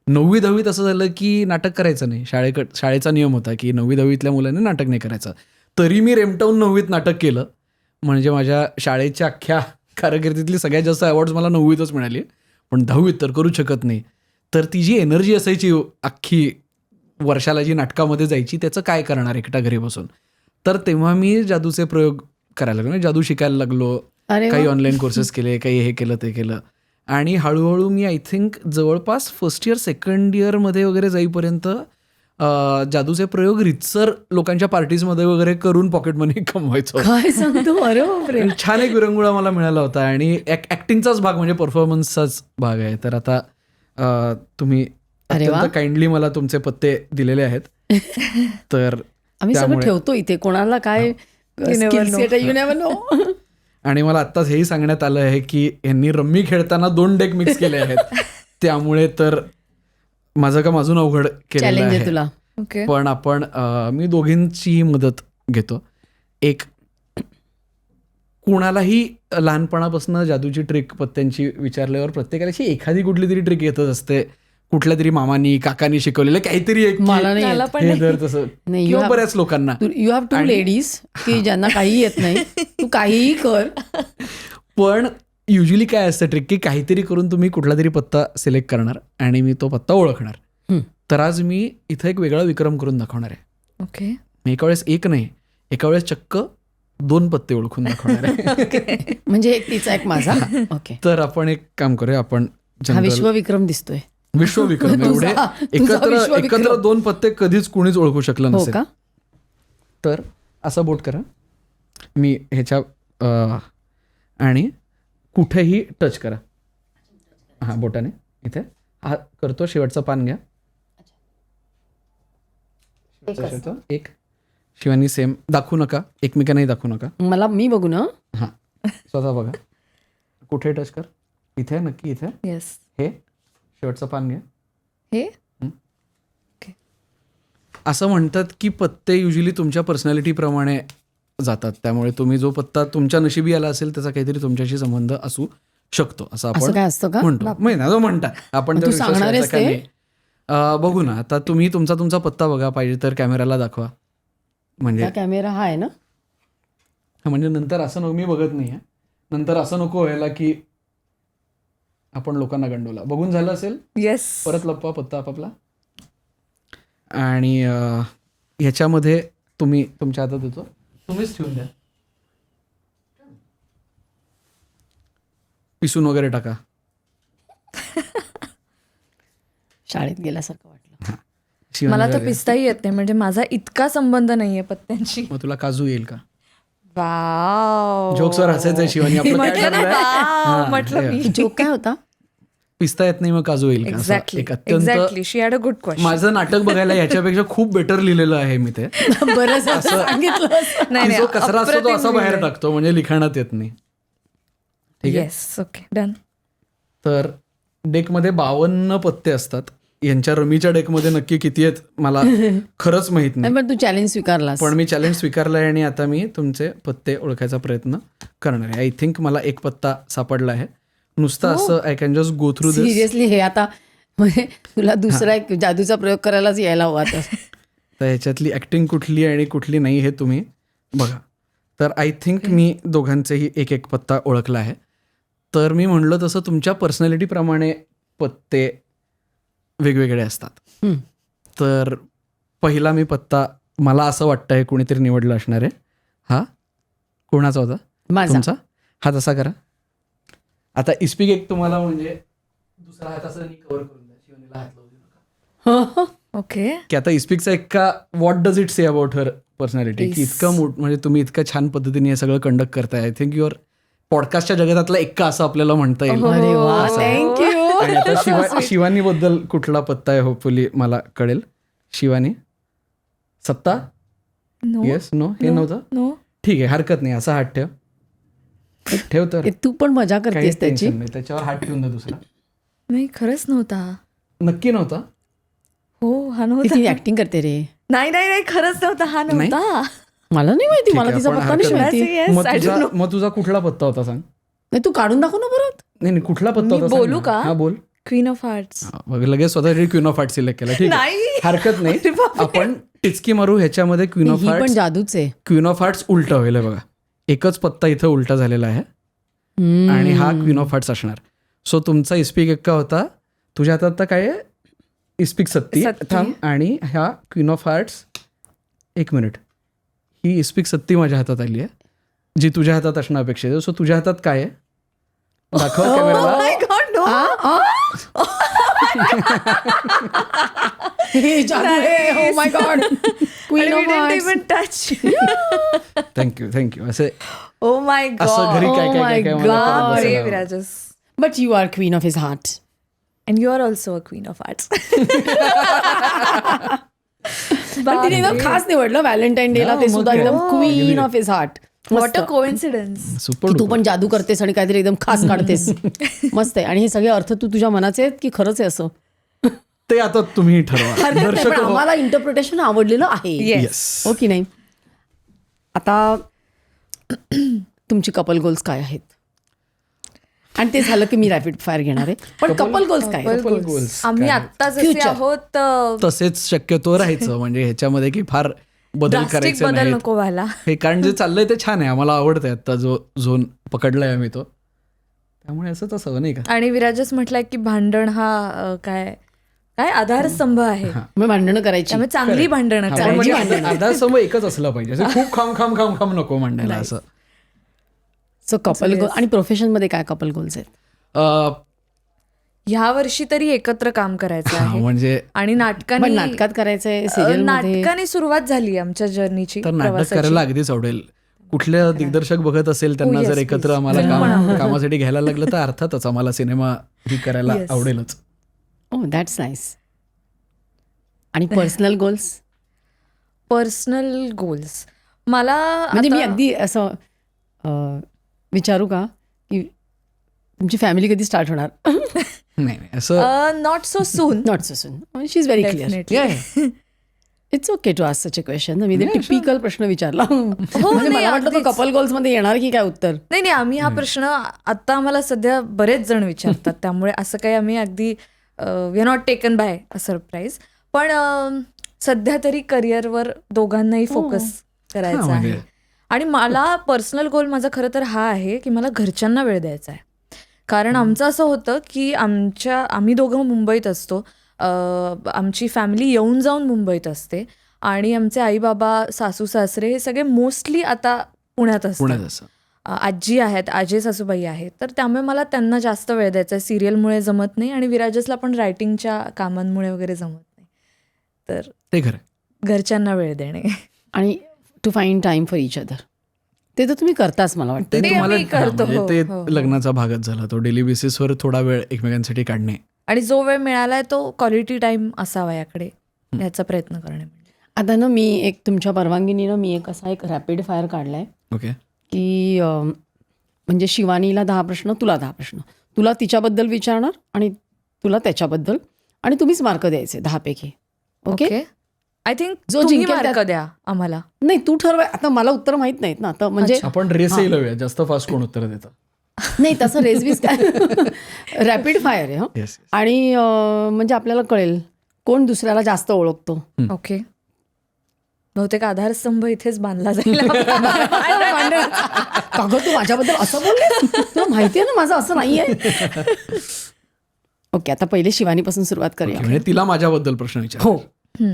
9वी 10वीत असं झालं की नाटक करायचं नाही. शाळेचा नियम होता की 9वी 10वीतल्या मुलांनी नाटक नाही करायचं. तरी मी रेमटाऊन 9वीत नाटक केलं. म्हणजे माझ्या शाळेच्या अख्ख्या कारकिर्दीतली सगळ्यात जास्त अवॉर्ड्स मला 9वीतच मिळाली. पण 10वीत तर करू शकत नाही. तर ती जी एनर्जी असायची अख्खी वर्षाला जी नाटकामध्ये जायची, त्याचं काय करणार एकटा घरी बसून. तर तेव्हा मी जादूचे प्रयोग करायला लागलो, जादू शिकायला लागलो. काही ऑनलाईन कोर्सेस केले, काही हे केलं ते केलं. आणि हळूहळू मी आय थिंक जवळपास फर्स्ट इयर सेकंड इयरमध्ये वगैरे जाईपर्यंत जादूचे प्रयोग रितसर लोकांच्या पार्टीजमध्ये वगैरे करून पॉकेट मनी कमवायचो. काय सांगतो, अरे बापरे. छान एक विरंगुळा मला मिळाला होता. आणि ॲक्टिंगचाच भाग म्हणजे परफॉर्मन्सचाच भाग आहे. तर आता तुम्ही अत्यंत काइंडली मला तुमचे पत्ते दिलेले आहेत. तर आम्ही सगळं ठेवतो इथे, कोणाला काय यू नेव्हर नो. आणि मला आत्ताच हेही सांगण्यात आलं आहे की यांनी रम्मी खेळताना 2 डेक मिक्स केले आहेत. त्यामुळे तर माझं काम अजून अवघड केलेलं आहे तुला. पण आपण मी दोघींचीही मदत घेतो. एक कुणालाही लहानपणापासून जादूची ट्रिक पत्त्यांची विचारल्यावर प्रत्येकाची एखादी कुठली तरी ट्रिक येतच असते. कुठल्या तरी मामानी काकानी शिकवलेलं काहीतरी एक, मला नाही तसं किंवा बऱ्याच लोकांना. यू हॅव 2 लेडीज की ज्यांना काही येत नाही, तू काहीही कर. पण युजली काय असतं ट्रिक की काहीतरी करून तुम्ही कुठला तरी पत्ता सिलेक्ट करणार आणि मी तो पत्ता ओळखणार. तर आज मी इथं एक वेगळा विक्रम करून दाखवणार आहे. ओके. मी एका वेळेस एक नाही, एका वेळेस चक्क 2 पत्ते ओळखून दाखवणार आहे. म्हणजे एक तिचा एक माझा. ओके. तर आपण एक काम करूया. आपण हा विश्वविक्रम दिसतोय. विश्वविक्रम. एवढे एकत्र 2 पत्ते कधीच कुणीच ओळखू शकलं नसेल. तर असं बोट करा. मी ह्याच्या आणि कुठेही टच करा. हा बोटाने इथे हा करतो. शेवटचं पान घ्या. एक शिवानी सेम दाखवू नका, एकमेकांनाही दाखवू नका. मला मी बघू ना. हां स्वतः बघा. कुठे टच कर. इथे नक्की इथे. येस. हे शेवटचं पान घ्या. हे असं म्हणतात की पत्ते युजली तुमच्या पर्सनॅलिटीप्रमाणे जातात. त्यामुळे तुम्ही जो पत्ता तुमच्या नशिबी आला असेल त्याचा काहीतरी तुमच्याशी संबंध असू शकतो असं आपण म्हणतो. म्हणतात आपण. बघू ना आता तुम्ही तुमचा पत्ता बघा. पाहिजे तर कॅमेराला दाखवा. म्हणजे कॅमेरा हा आहे ना. म्हणजे नंतर असं नको, मी बघत नाही आहे, नंतर असं नको व्हायला की आपण लोकांना गंडवला. बघून झालं असेल. येस. परत लपवा पत्ता आपापला. आणि ह्याच्यामध्ये तुम्ही तुमच्या हातात देतो, तुम्हीच ठेवून द्या. पिसून वगैरे टाका. शाळेत गेल्यासारखं वाटलं. मला तर पिस्ताही येत नाही, म्हणजे माझा इतका संबंध नाहीये पत्त्यांशी. मग तुला काजू येईल का. वाव. जोक्सवर हसायचंय शिवानी. म्हटलं मी. जोक काय होता. पिस्ता येत नाही मग काजू येईल का. Exactly. She had a good question. माझं नाटक बघायला याच्यापेक्षा खूप बेटर लिहिलेलं आहे मी ते. बरंच सांगितलं. नाही, जो कचरा असतो तो असा बाहेर टाकतो, म्हणजे लिखाणात येत नाही. ठीक आहे. येस. Okay done. तर डेकमध्ये 52 पत्ते असतात. यांच्या रमीच्या डेकमध्ये नक्की किती आहेत मला खरंच माहित नाही. पण तू चॅलेंज स्वीकारलास. पण मी चॅलेंज स्वीकारलाय आणि आता मी तुमचे पत्ते ओळखायचा प्रयत्न करणार आहे. आय थिंक मला एक पत्ता सापडला आहे. नुसतं असं I can just go through this. Seriously हे आता म्हणजे तुला दुसरा एक जादूचा प्रयोग करायलाच यायला हवा. तर ह्याच्यातली ऍक्टिंग कुठली आणि कुठली नाही हे तुम्ही बघा. तर आय थिंक मी दोघांचेही एक एक पत्ता ओळखला आहे. तर मी म्हणलं तसं तुमच्या पर्सनॅलिटीप्रमाणे पत्ते वेगवेगळे असतात. हं. तर पहिला मी पत्ता मला असं वाटतं आहे कुणीतरी निवडलं असणार आहे. हा कोणाचा होता? माझा. तुमचा. हा तसा करा. आता इस्पिक एक तुम्हाला म्हणजे दुसरा हात असं कव्हर करून द्या. शिवनीला हात लावू देऊ नका. ओके. की आता इस्पिकचा इतका what does it say about her personality की इतकं म्हणजे तुम्ही इतकं छान पद्धतीने हे सगळं कंडक्ट करताय. आय थिंक युअर पॉडकास्टच्या जगतातला एक्का असं आपल्याला म्हणता येईल. अरे वा, असं. थँक्यू. आणि आता शिवानी बद्दल कुठला पत्ता आहे होपफुली मला कळेल. शिवानी. सत्ता. नो येस नो हे नव्हतं. नो. ठीक आहे हरकत नाही. असा हात ठेव. ठेव तर तू पण मजा काही करतेस त्याची. टेन्शन नाही. त्याच्यावर हात ठेवून दे दुसरा. नाही खरंच नव्हता. नक्की नव्हता. हो हा ती नव्हता. ऍक्टिंग करते रे. नाही नाही नाही खरंच नव्हता. हा नव्हता. मला नाही माहिती. ठीक मला आहे, तिचा आपण पत्ता नाही हरकत माहिती. नाही. Yes, I don't know. मग तुझा कुठला पत्ता होता सांग. नाही तू काढून दाखव ना परत. नाही कुठला पत्ता मी होता सांग बोलू ना. का? हा बोल. Queen of hearts. हा, बघ, लगेच स्वतः क्वीन ऑफ हार्ट सिलेक्ट केला. ठीक आहे नाही. हरकत नाही. आपण टिचकी मारू ह्याच्यामध्ये क्वीन ऑफ ही पण हार्ट्स. जादूच आहे. क्वीन ऑफ हार्ट्स उलटा होईल हे बघा. एकच पत्ता इथं उलटा झालेला आहे हम्म. आणि हा क्वीन ऑफ हार्ट्स असणार. सो तुमचा इस्पिक एक्का होता. तुझ्या हातात आता काय आहे? इस्पिक सत्ती. सत्ती. थांब. आणि ह्या क्वीन ऑफ हार्ट्स. एक मिनिट. ही इस्पिक सत्ती माझ्या हातात आली आहे जी तुझ्या हातात असणं अपेक्षित आहे. सो तुझ्या हातात काय आहे? दाखव कॅमेराला. माय गॉड नो. हे जादू आहे. Oh my God. Queen of Hearts. Even touch. Thank you असं ओ माय असं घरी गॉड. काय काय काय काय मला करत God. बसायला अरे आवडतं. Virajas. But you are queen of his heart. And you are also a queen of hearts. पण तिने एकदम खास निवडलं व्हॅलेंटाईन डेला. हा, ते मग सुद्धा काय? एकदम हो. Queen of his heart. What a coincidence. Super तू पण जादू करतेस आणि काहीतरी एकदम खास काढतेस. मस्त आहे. आणि हे सगळे अर्थ तू तुझ्या मनाचे आहेत की खरंच आहे असं? ते आता तुम्ही ठरवा. हरकत नाही, दर्शक पण आम्हाला इंटरप्रिटेशन आवडलेलं आहे. येस. हो की नाही? आता तुमची कपल गोल्स काय आहेत? आणि ते झालं की मी रॅपिड फायर घेणार आहे. पण कपल गोल्स काय आहेत? Couple goals आम्ही काय? आत्ता जसे Future. आहोत तसेच शक्यतो राहायचं म्हणजे ह्याच्यामध्ये की फार बदल ड्रास्टिक करायचे बदल नाहीत. नको व्हायला. हे कारण जे चाललंय ते छान आहे. आम्हाला आवडतंय आता जो झोन पकडलाय आम्ही तो. त्यामुळे असंच असावं नाही का? आणि विराजस म्हटलंय की भांडण हा काय काय आधारस्तंभ आहे. मग भांडणं करायची. त्यामुळे चांगली भांडणं हा, करायची. म्हणजे आधार समोर एकच असलं पाहिजे. असं खूप खाम नको मांडायला असं. सो कपल गोल आणि प्रोफेशन मध्ये काय कपल गोल्स आहेत? ह्या वर्षी तरी एकत्र काम करायचं हा, आहे. म्हणजे आणि पण नाटकाने नाटकात करायचंय, सिरियल मध्ये. नाटकाने सुरुवात झाली आमच्या जर्नीची. तर नाटक करायला अगदीच आवडेल. कुठल्या दिग्दर्शक बघत असेल त्यांना Oh, yes, जर एकत्र please. आम्हाला कामासाठी घ्यायला लागलं तर अर्थातच आम्हाला सिनेमा ही करायला Yes. आवडेलच. ओ दॅट्स नाईस. आणि पर्सनल गोल्स पर्सनल गोल्स मला म्हणजे मी आता- अगदी असं विचारू का की तुमची फॅमिली कधी स्टार्ट होणार? नाही असं not so soon. Not so soon. She is very clear. Definitely. It's okay to ask such a question. मी Yeah, टिपिकल प्रश्न विचारला. म्हणजे नाही, मला वाटलं तो अगदीच. कपल गोल्स मध्ये येणार की काय उत्तर. नाही नाही आम्ही हा प्रश्न आता आम्हाला सध्या बरेच जण विचारतात. त्यामुळे असं काही आम्ही अगदी we are not taken by a surprise. पण सध्या तरी करिअरवर दोघांनाही फोकस करायचा म्हणजे- आहे. आणि मला पर्सनल गोल माझा खरं तर हा आहे की मला घरच्यांना वेळ द्यायचा आहे. कारण आमचं असं होतं की आम्ही दोघं मुंबईत असतो. आमची फॅमिली येऊन जाऊन मुंबईत असते आणि आमचे आई बाबा सासू सासरे हे सगळे मोस्टली आता पुण्यात पुण्यात असतात. असं. आजी आहेत, आजी सासूबाई आहेत. तर त्यामुळे मला त्यांना जास्त वेळ द्यायचा आहे. सिरियलमुळे जमत नाही आणि विराजसला पण रायटिंगच्या कामांमुळे वगैरे जमत नाही. तर ते खरं. घरच्यांना वेळ देणे. आणि to find time for each other. ते तर तुम्ही करताच मला वाटतं. ते ते तुम्हाला आम्ही करतो, म्हणजे हो, ते हो, हो. लग्नाचा भागच झाला. तो डेली बेसिसवर थोडा वेळ एकमेकांसाठी काढणे. आणि जो वेळ मिळालाय तो क्वालिटी टाइम असावा याकडे याचा प्रयत्न करणे. आता ना मी एक तुमच्या परवानगीने मी एक रॅपिड फायर काढलाय ओके. की म्हणजे शिवानीला 10 प्रश्न, तुला 10 प्रश्न. तुला तिच्याबद्दल विचारणार आणि तुला त्याच्याबद्दल, आणि तुम्हीच मार्क द्यायचे 10 पैकी. ओके. आय थिंक जो जो जिंकेल मार्क त्या- द्या आम्हाला. नाही तू ठरवाय. आता मला उत्तर माहित नाहीत ना आता. म्हणजे आपण रेसही लावूया. जास्त फास्ट कोण उत्तर देतं. नाही तसं रेसबीस काय. रॅपिड फायर आहे. हं. येस. आणि म्हणजे आपल्याला कळेल कोण दुसऱ्याला जास्त ओळखतो. ओके. बहुतेक आधारस्तंभ इथेच बांधला जाईल आपला. का गं तू माझ्याबद्दल असं बोलले? तुला माहिती आहे ना माझं असं नाहीये. ओके, आता पहिले शिवानीपासून सुरुवात करूया. म्हणजे तिला माझ्याबद्दल प्रश्न विचार. हो,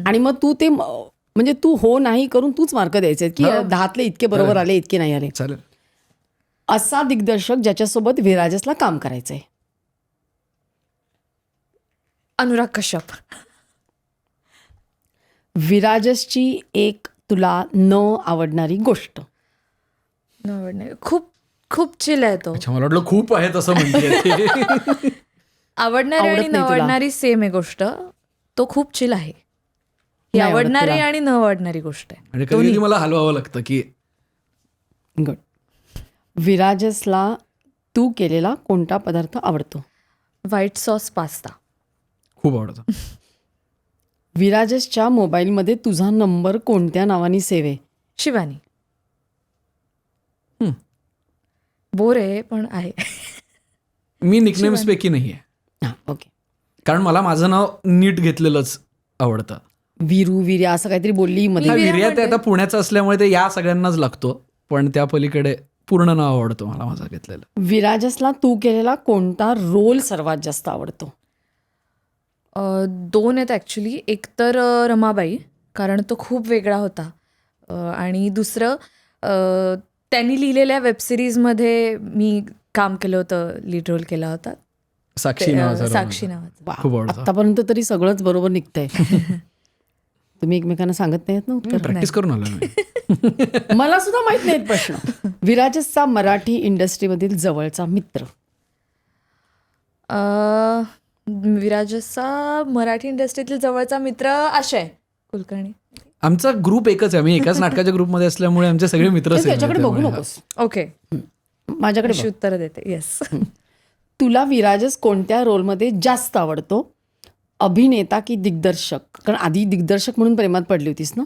आणि मग तू ते म्हणजे तू हो नाही करून तूच मार्क द्यायचे की 10तले इतके बरोबर आले इतके नाही आले. चालेल. असा दिग्दर्शक ज्याच्यासोबत विराजसला काम करायचंय. अनुराग कश्यप. विराजसची एक तुला न आवडणारी गोष्ट. खूप खूप चिल आहे तो. अच्छा, मला वाटलं खूप आहे तसं म्हणजे. आवडणारी आवडत आणि न नाही तुला? आवडणारी सेम आहे गोष्ट. तो खूप चिल आहे. ही नाही आवडत आवडणारी तुला? आणि न आवडणारी गोष्ट आहे. आणि कधी कधी मला हलवावं लागतं की गुड. विराजसला तू केलेला कोणता पदार्थ आवडतो? White sauce pasta. खूप आवडतं. विराजसच्या मोबाईलमध्ये तुझा नंबर कोणत्या नावाने सेव्ह आहे? शिवानी. बोर आहे पण आहे. मी निकनेम्स पैकी नाही आहे, हां, ओके. कारण मला माझं नाव नीट घेतलेलंच आवडतं. वीरू, वीर्या असं काहीतरी बोलली मध्ये. मी विर्या ते आता पुण्याचं असल्यामुळे ते या सगळ्यांनाच लागतो, पण त्या पलीकडे पूर्ण नाव आवडतं मला माझं घेतलेलं. विराजसला तू केलेला कोणता रोल सर्वात जास्त आवडतो? 2 आहेत ॲक्च्युली. एक तर रमाबाई, कारण तो खूप वेगळा होता. आणि दुसरं त्यांनी लिहिलेल्या वेबसिरीजमध्ये मी काम केलं होतं, लीड रोल केला होता. साक्षी नावाचा साक्षी नावाचं. वा, खूप आवडतं. आतापर्यंत तरी सगळंच बरोबर निघतंय. तुम्ही एकमेकांना सांगत नाहीत ना उत्तर? प्रॅक्टिस करून आलो मी. मला सुद्धा माहित नाहीत प्रश्न. विराजसचा मराठी इंडस्ट्रीमधील जवळचा मित्र. विराजचा मराठी इंडस्ट्रीतील जवळचा मित्र आशय कुलकर्णी. आमचा ग्रुप एकच आहे, आम्ही एकाच नाटकाच्या ग्रुपमध्ये असल्यामुळे आमचे सगळे मित्र त्याच्याकडे बघू नकोस, ओके, माझ्याकडे अशी बघ. उत्तर देते. येस. तुला विराजस कोणत्या रोलमध्ये जास्त आवडतो? अभिनेता की दिग्दर्शक? कारण आधी दिग्दर्शक म्हणून प्रेमात पडली होतीस ना.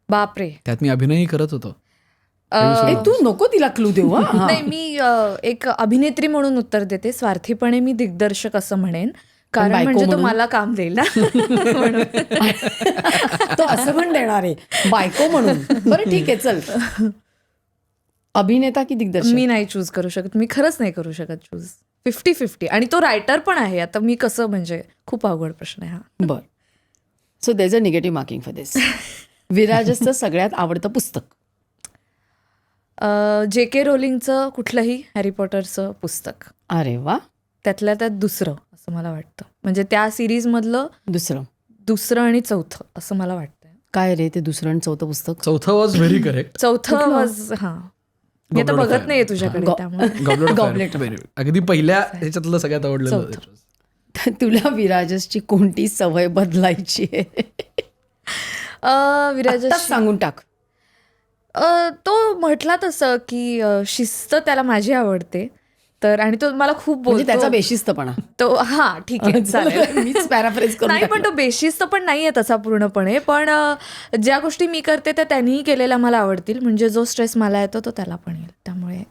बापरे. त्यात मी अभिनय करत होतो. ए, तू नको तिला क्लू देऊ. हा. नाही, मी एक अभिनेत्री म्हणून उत्तर देते. स्वार्थीपणे मी दिग्दर्शक असं म्हणेन, कारण बायको म्हणजे तो म्हणून? मला काम देईल ना. तो असं पण देणार आहे बायको म्हणून. बरं ठीक आहे, चल. अभिनेता की दिग्दर्शक? मी नाही चूज करू शकत. मी खरंच नाही करू शकत चूज. 50-50. आणि तो रायटर पण आहे. आता मी कसं, म्हणजे खूप अवघड प्रश्न आहे हा. बर. So there's a negative marking for this. विराजसचं सगळ्यात आवडतं पुस्तक? JK रोलिंगचं कुठलंही हॅरी पॉटरचं पुस्तक. अरे वा. त्यातल्या त्यात दुसरं असं मला वाटतं. म्हणजे त्या सिरीजमधलं दुसरं आणि चौथं असं मला वाटतं. काय रे ते दुसरं आणि चौथं पुस्तक? चौथं वॉज व्हेरी करेक्ट. चौथं वॉज, हां, मी आता बघत नाहीये तुझ्याकडे त्यामुळे. गॉबलेट अगदी पहिल्या ह्याच्यातलं सगळ्यात आवडलेलं. तुला विराजसची कोणती सवय बदलायची आहे? विराजस सांगून टाक. तो म्हटला तसं की शिस्त त्याला माझी आवडते. तर आणि तो मला खूप म्हणजे त्याचा बोलतो. बेशिस्तपणा. तो हा ठीक आहे, चालेल. मीच पॅराफ्रेज करून नाही, पण तो बेशिस्त पण नाहीये तसा पूर्णपणे. पण ज्या गोष्टी मी करते त्या त्यांनीही केलेल्या मला आवडतील. म्हणजे जो स्ट्रेस मला येतो तो त्याला पण येईल. त्यामुळे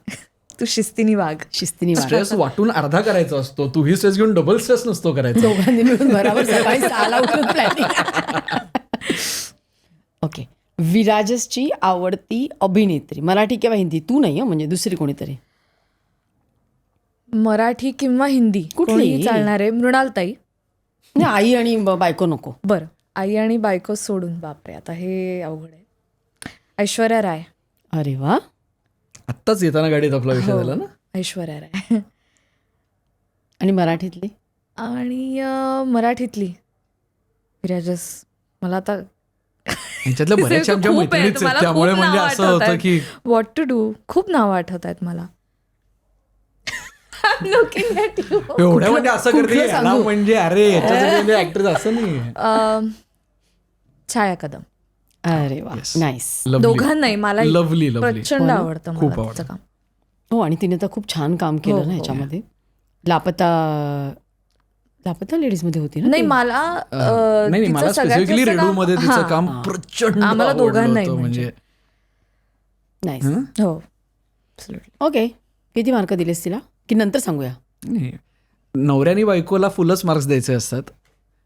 तू शिस्तीने वाग. शिस्तीने वाग. स्ट्रेस वाटून अर्धा करायचा असतो. तू ही स्ट्रेस घेऊन डबल स्ट्रेस नसतो करायचा. दोघांनी मिळून बरोबर सकाळी 6ला उठून प्लॅनिंग. ओके. विराजसची आवडती अभिनेत्री मराठी किंवा हिंदी? तू नाही म्हणजे दुसरी कोणीतरी. मराठी किंवा हिंदी कुठलीही चालणार आहे. मृणालताई. नाही, आई आणि बायको नको. बरं, आई आणि बायको सोडून. बापरे, आता हे अवघड आहे. ऐश्वर्या राय. अरे वा. आत्ताच येताना गाडीत आपला विषय झाला ना. ऐश्वर्या राय. आणि मराठीतली? आणि मराठीतली विराजस. मला आता ह्याच्यातल्या बऱ्याचशा आमच्या खूप आहेत. मैत्रिणीच आहेत, मला त्यामुळे खूप म्हणजे नावं असं होतं आठवतायत. की व्हॉट टू डू. खूप नावं आठवत आहेत मला. Looking at you. एवढ्या म्हणजे असं करते कुठलं याला सांगू? म्हणजे अरे म्हणजे ऍक्टर असं नाही. छाया कदम. अरे वा, Yes. नाईस. दोघांनाही मला लवली प्रचंड आवडतं खूप मला आवडतं. तिचं काम. हो, आणि तिने तर खूप छान काम केलं ना ह्याच्यामध्ये. लापता लेडीजमध्ये होती ना नाही, ती? मला नाही, मला स्पेसिफिकली रेडू मध्ये तिचं काम प्रचंड आम्हाला आवडलं दोघांनाही होतं. म्हणजे नाईस. हो, absolutely. ओके. किती मार्क दिलेस तिला की नंतर सांगूया? नाही, नवऱ्याने बायकोला फुलच मार्क्स द्यायचे असतात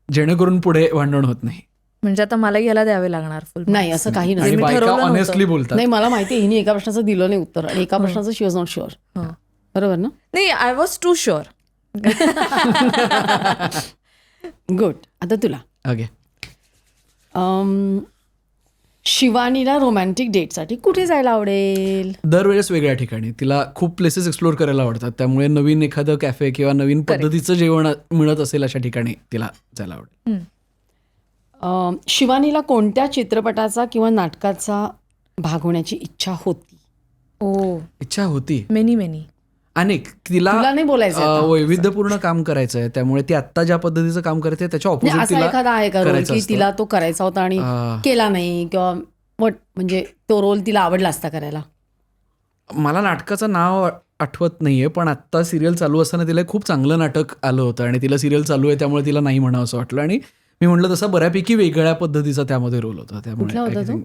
जेणेकरून पुढे भांडण होत नाही. म्हणजे आता मला याला द्यावे लागणार फुल नाही असं काही आणि नाही मी बायका ठरवलं नव्हतं. ऑनेस्टली बोलतात. नाही मला माहिती आहे हिने एका प्रश्नाचं दिलं नाही उत्तर आणि एका प्रश्नाचं शी वॉज नॉट शुअर. बरोबर ना? नाही, I was too sure. Good. आता तुला ओके. शिवानीला रोमॅन्टिक डेटसाठी कुठे जायला आवडेल? दरवेळेस वेगळ्या ठिकाणी. तिला खूप प्लेसेस एक्सप्लोर करायला आवडतात, त्यामुळे नवीन एखादं कॅफे किंवा नवीन पद्धतीचं जेवण मिळत असेल अशा ठिकाणी तिला जायला आवडेल. शिवानीला कोणत्या चित्रपटाचा किंवा नाटकाचा भाग होण्याची इच्छा होती? ओ, इच्छा होती मेनी अनेक. तुला तिला नाही बोलायचं आता. वैविध्यपूर्ण काम करायचं आहे, त्यामुळे ती आत्ता ज्या पद्धतीचं काम करते त्याच्या नाही, ऑपोजिट असा एखादा आहे का रोल करायचं की असतं. तिला तो करायचा होता आणि केला नाही किंवा म्हणजे तो रोल तिला आवडला असता करायला? मला नाटकाचं नाव आठवत नाहीये, पण आत्ता सिरियल चालू असताना तिला एक खूप चांगलं नाटक आलं होतं आणि तिला सिरियल चालू आहे त्यामुळे तिला नाही म्हणावं असं वाटलं आणि मी म्हटलं तसं बऱ्यापैकी वेगळ्या पद्धतीचा त्यामध्ये रोल होता. कुठला होता तो?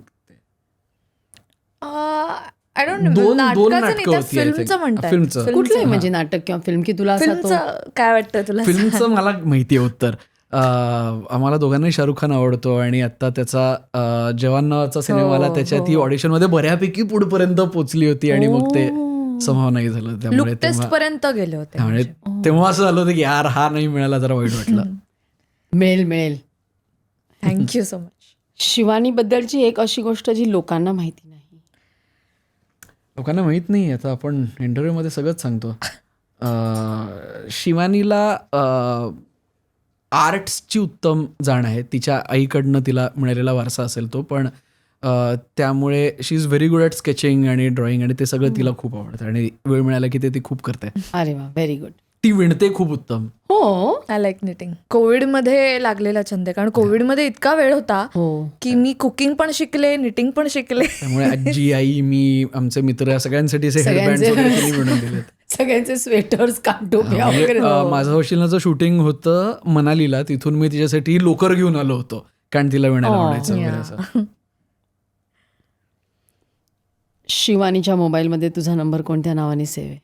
आय डोंट दोन नाटकाचं नाटकं नाही, होती, I think. फिल्मचं म्हणतात. फिल्मचं. कुठलंही म्हणजे नाटक किंवा फिल्म की तुला असा तो फिल्मचं काय वाटतं तुला? फिल्मचं मला माहिती आहे उत्तर. आम्हाला दोघांनाही शाहरुख खान आवडतो आणि आता त्याचा जवान नावाचा सिनेमा आला, त्याच्या ती ऑडिशनमध्ये बऱ्यापैकी पुढपर्यंत पोचली होती आणि मग ते संभव नाही झालं. त्यामुळे लुक टेस्ट पर्यंत गेले होते. त्यामुळे तेव्हा असं झालं होतं की यार हा नाही मिळाला, जरा वाईट वाटलं. मिळेल. Thank you so much. शिवानीबद्दलची एक अशी गोष्ट जी लोकांना माहिती नाही. लोकांना माहीत नाही. आता आपण इंटरव्ह्यूमध्ये सगळंच सांगतो. शिवानीला आर्ट्सची उत्तम जाण आहे. तिच्या आईकडनं तिला मिळालेला वारसा असेल तो, पण त्यामुळे she is very good at sketching आणि ड्रॉइंग आणि ते सगळं तिला खूप आवडतं आणि वेळ मिळाला की ते ती खूप करते. अरे वा, व्हेरी गुड. ती विणते खूप उत्तम. हो आय लाईक निटिंग. कोविडमध्ये लागलेला छंद आहे, कारण कोविडमध्ये इतका वेळ होता हो. की मी कुकिंग पण शिकले, निटिंग पण शिकले. त्यामुळे आजी, आई, मी, आमचे मित्र या सगळ्यांसाठी असे हेडबँड्स वगैरे तिने विणून दिलेत. सगळ्यांचे स्वेटर्स काटोप्या वगैरे. माझं वशिलाचं शूटिंग होतं मनालीला, तिथून मी तिच्यासाठी लोकर घेऊन आलो होतो कारण तिला विणायला आवडायचं वगैरे असं. शिवानीच्या मोबाईलमध्ये तुझा नंबर कोणत्या नावाने सेव्ह आहे?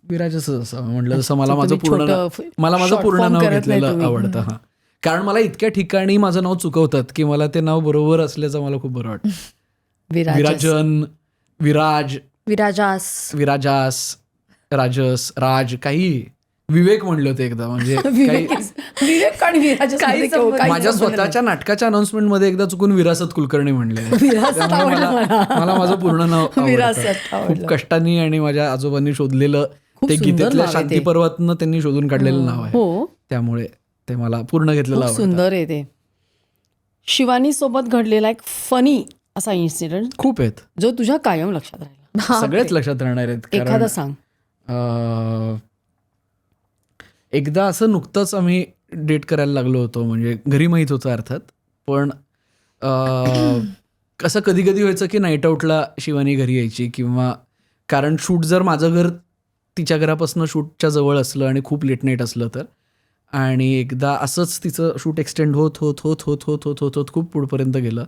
विराजच असं म्हटलं, जसं मला तुम्ही माझं short पूर्ण form नाव करत नाही घेतलेलं तुम्ही. आवडतं. हा, कारण मला इतक्या ठिकाणी माझं नाव चुकवतात की मला ते नाव बरोबर असल्याचं मला खूप बरं वाटतं. विराजन, विराज, विराजास, राजस, राज, काही विवेक म्हणले होते एकदा. म्हणजे विवेक आणि विराजस काही मध्ये संबंध काही माझ्या संबंध स्वतःच्या नाटकाच्या अनाउन्समेंट मध्ये एकदा चुकून विरासत कुलकर्णी म्हणले. त्यामुळे मला माझं पूर्ण नाव विरासत आवडतं. खूप कष्टांनी आणि माझ्या आजोबांनी शोधलेलं खूप ते सुंदर गीतेतल्या नाव आहे ते. शांती पर्वतनं त्यांनी शोधून काढलेलं नाव आहे. हो, त्यामुळे ते मला पूर्ण घेतलेलं खूप आवडतं. सुंदर आहे ते. शिवानी सोबत घडलेला एक फनी असा इन्सिडेंट खूप आहेत, जो तुझ्या कायम लक्षात राहिला. सगळेच लक्षात राहणार आहेत. एखादा सांग. एकदा असं नुकतंच आम्ही डेट करायला लागलो होतो, म्हणजे घरी माहीत होतं अर्थात, पण कसं कधी कधी व्हायचं की नाईट आऊटला शिवानी घरी यायची, किंवा कारण शूट जर माझं घर तिच्या घरापासून शूटच्या जवळ असलं आणि खूप लेट नाईट असलं तर. आणि एकदा असंच तिचं शूट एक्सटेंड होत होत होत होत होत होत होत होत खूप पुढपर्यंत गेलं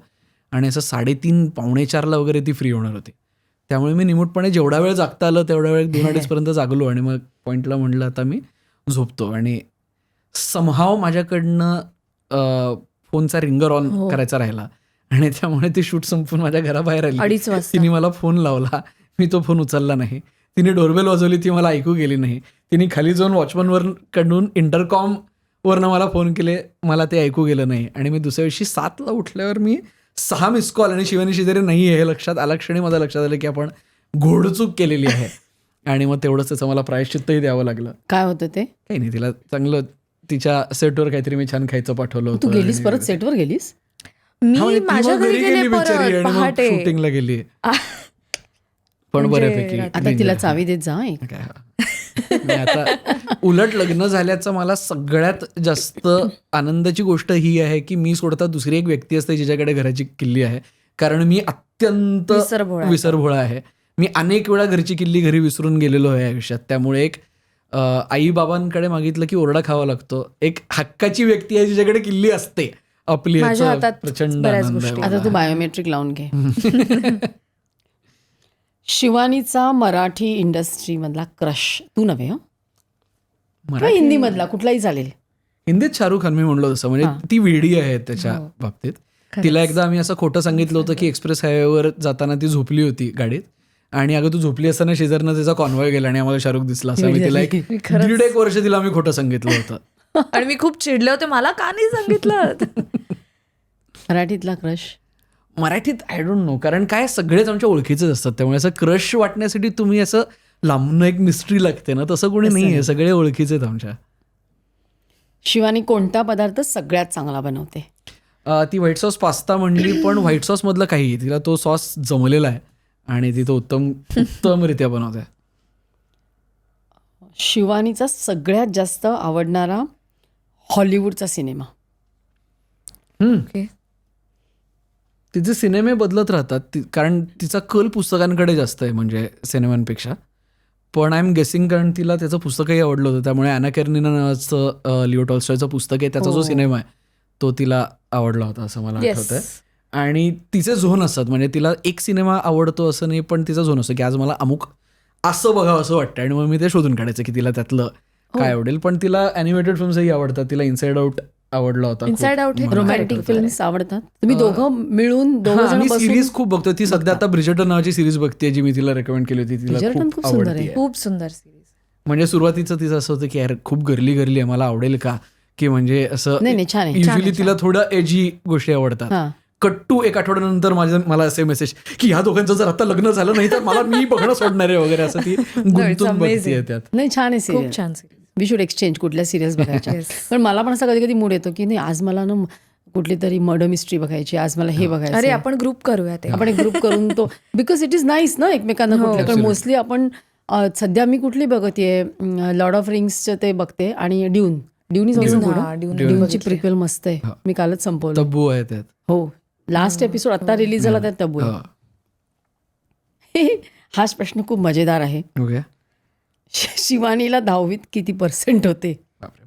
आणि असं 3:30 पावणे 4ला वगैरे ती फ्री होणार होती. त्यामुळे मी निमूटपणे जेवढा वेळ जागता आलं तेवढा वेळ 2-2:30 जागलो आणि मग पॉईंटला म्हटलं आता मी झोपतो. आणि समहाव माझ्याकडनं फोनचा रिंगर ऑन करायचा राहिला आणि त्यामुळे ती शूट संपून माझ्या घराबाहेर आली. 2:30 वाजता. तिने मला फोन लावला, मी तो फोन उचलला नाही. तिने डोरबेल वाजवली, ती मला ऐकू गेली नाही. तिने खाली जाऊन वॉचमनवर कडून इंटरकॉमवरनं मला फोन केले, मला ते ऐकू गेलं नाही. आणि मी दुसऱ्या दिवशी 7ला उठल्यावर मी 6 मिस कॉल आणि शिवानी शेजारी नाही आहे हे लक्षात आल्या क्षणी माझ्या लक्षात आलं की आपण घोडचूक केलेली आहे. आणि मग तेवढंच त्याचं मला प्रायश्चित्तही द्यावं लागलं. काय होतं ते? काही नाही, तिला चांगलं तिच्या सेटवर काहीतरी मी छान खायचं पाठवलं होतं. तू गेलीस परत सेटवर गेलीस? मी माझ्या घरी गेले परत पहाटे. शूटिंगला गेली, पण बऱ्यापैकी. आता तिला चावी देत जा. आता उलट लग्न झाल्याचं मला सगळ्यात जास्त आनंदाची गोष्ट ही आहे की मी सोडता दुसरी एक व्यक्ती असते जिच्याकडे घराची किल्ली आहे, कारण मी अत्यंत विसरभोळा आहे. मी अनेक वेळा घरची किल्ली घरी विसरून गेलेलो आहे आयुष्यात. त्यामुळे एक आई बाबांकडे मागितलं की ओरडा खावा लागतो. एक हक्काची व्यक्ती आहे जिच्याकडे किल्ली असते आपली, प्रचंड आनंद आहे. आता तू बायोमेट्रिक लावून घे. शिवानीचा मराठी इंडस्ट्री मधला क्रश तू नव्हे? हिंदी मधला कुठलाही चालेल. हिंदीत शाहरुख खान मी म्हणलो तसं, म्हणजे ती वेडी आहे त्याच्या बाबतीत. तिला एकदा आम्ही असं खोटं सांगितलं होतं की एक्सप्रेस हायवेवर जाताना ती झोपली होती गाडीत, आणि अगं तू झोपली असताना शेजारनं त्याचा कॉन्वॉय गेला आणि आम्हाला शाहरुख दिसला. असं मी तिला 1.5 वर्ष तिला आम्ही खोटं सांगितलं होतं. आणि मी खूप चिडले होते, मला का नाही सांगितलं. मराठीतला क्रश? मराठीत आय डोंट नो, कारण काय सगळेच आमच्या ओळखीचेच असतात, त्यामुळे असं क्रश वाटण्यासाठी तुम्ही असं लांबून एक मिस्ट्री लागते ना, तसं कोणी नाही आहे, सगळे ओळखीचे आहेत आमच्या. शिवानी कोणता पदार्थ सगळ्यात चांगला बनवते? ती व्हाईट सॉस पास्ता म्हणली, पण व्हाईट सॉस मधलं काही, तिला तो सॉस जमलेला आहे आणि ती तो उत्तमरित्या बनवते. शिवानीचा सगळ्यात जास्त आवडणारा हॉलिवूडचा सिनेमा? तिचे सिनेमे बदलत राहतात, कारण तिचा कल पुस्तकांकडे जास्त आहे म्हणजे सिनेमांपेक्षा. पण आय एम गेसिंग, कारण तिला त्याचं पुस्तकही आवडलं होतं, त्यामुळे अॅना कॅरेनिना नावाचं लिओ टॉल्स्टॉयचं पुस्तक आहे, त्याचा जो सिनेमा आहे तो तिला आवडला होता असं मला आठवतंय. आणि तिचे झोन असतात, म्हणजे तिला एक सिनेमा आवडतो असं नाही, पण तिचा झोन असतो की आज मला अमुक असं बघावं असं वाटतं, आणि मग मी ते शोधून काढायचं की तिला त्यातलं काय आवडेल. पण तिला ॲनिमेटेड फिल्म्सही आवडतात, तिला इनसाइड आउट आवडला होता. इनसाइड आउट रोमॅन्टिक फिल्म्स आवडतात? तुम्ही दोघं मिळून मी सिरीज खूप बघतो. ती सध्या आता ब्रिजर्टन नावाची सिरीज बघते, जी मी तिला रेकमेंड केली होती. तिला खूप आवडते, खूप सुंदर सिरीज. म्हणजे सुरुवातीचं तिचं असं होतं की यार खूप गर्ली आहे, मला आवडेल का, की म्हणजे असं युजली तिला थोडं एजी गोष्टी आवडतात. कट्टू 1 आठवड्यानंतर मला असे मेसेज की ह्या दोघांचं जर आता लग्न झालं नाही तर मला मी बघणं सोडणार आहे वगैरे, असं ती गुंतून बघते त्यात. नाही, छान आहे सिरियल, खूप छान सिरीज. वी शुड एक्सचेंज कुठल्या सिरियल्स बघायच्या. पण मला पण असं कधी कधी मूड येतो की नाही, आज मला ना कुठली तरी मर्डर मिस्ट्री बघायची, आज मला हे बघायचं. अरे आपण ग्रुप करूया ते, आपण एक ग्रुप करून तो, बिकॉज इट इज नाईस ना एकमेकांना कुठल्या. कारण मोस्टली आपण सध्या मी कुठली बघतेय, लॉर्ड ऑफ रिंग्सचं ते बघते, आणि ड्यून इज ड्यूनची प्रिक्वेल मस्त आहे, मी कालच संपवलं. तब्बू आहे त्यात. हो, लास्ट एपिसोड आता रिलीज झाला त्यात तब्बू आहे. हाच प्रश्न खूप मजेदार आहे. ओके, शिवानीला 10वीत किती % होते?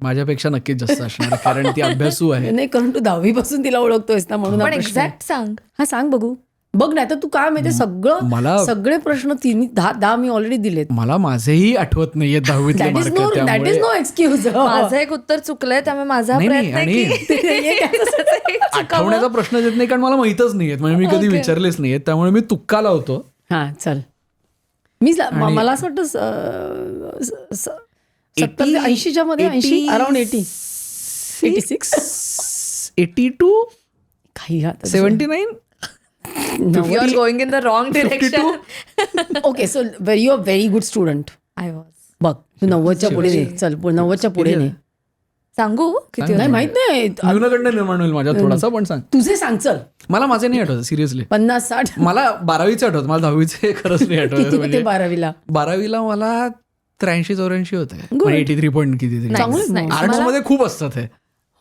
माझ्यापेक्षा नक्कीच जास्त असणार, कारण ती अभ्यासू आहे. नाही, कारण तू 10वी पासून तिला ओळखतोयस ना, म्हणून पण एक्झॅक्ट सांग. हा सांग बघू. बघ, नाही तर तू काय माहिती, सगळे प्रश्न 10 मी ऑलरेडी दिलेत. मला माझेही आठवत नाहीये 10वीतले mark, that is no excuse. माझं एक उत्तर चुकलंय, त्यामुळे माझा प्रयत्न आहे की आठवण्याचा प्रश्न येत नाही, कारण मला माहितच नाहीयेत, म्हणजे मी कधी विचारलेच नाहीयेत, त्यामुळे मी तुक्का लावतो. हा चल, मला असं वाटतं 70 ते 80च्या मध्ये, 80 अराउंड 86 82 काही 79. You are going in the wrong direction. Okay, so you are very good student. I was. बघ, तू 90च्या पुढे ने, चल 90च्या पुढे ने. सांगू किती? नाही माहित नाही, न्यूनगंड निर्माण होईल माझ्यात थोडासा, पण सांग. तुझे सांग चल. मला माझे नाही आठवत सिरियसली. 50-60. मला 12वीचे आठवत, मला 10वीचे खरंच नाही आठवत. किती होते 12वीला? 12वीला मला 83-84 होते, 83 पॉईंट किती. आर्ट्स मध्ये खूप असतात हे.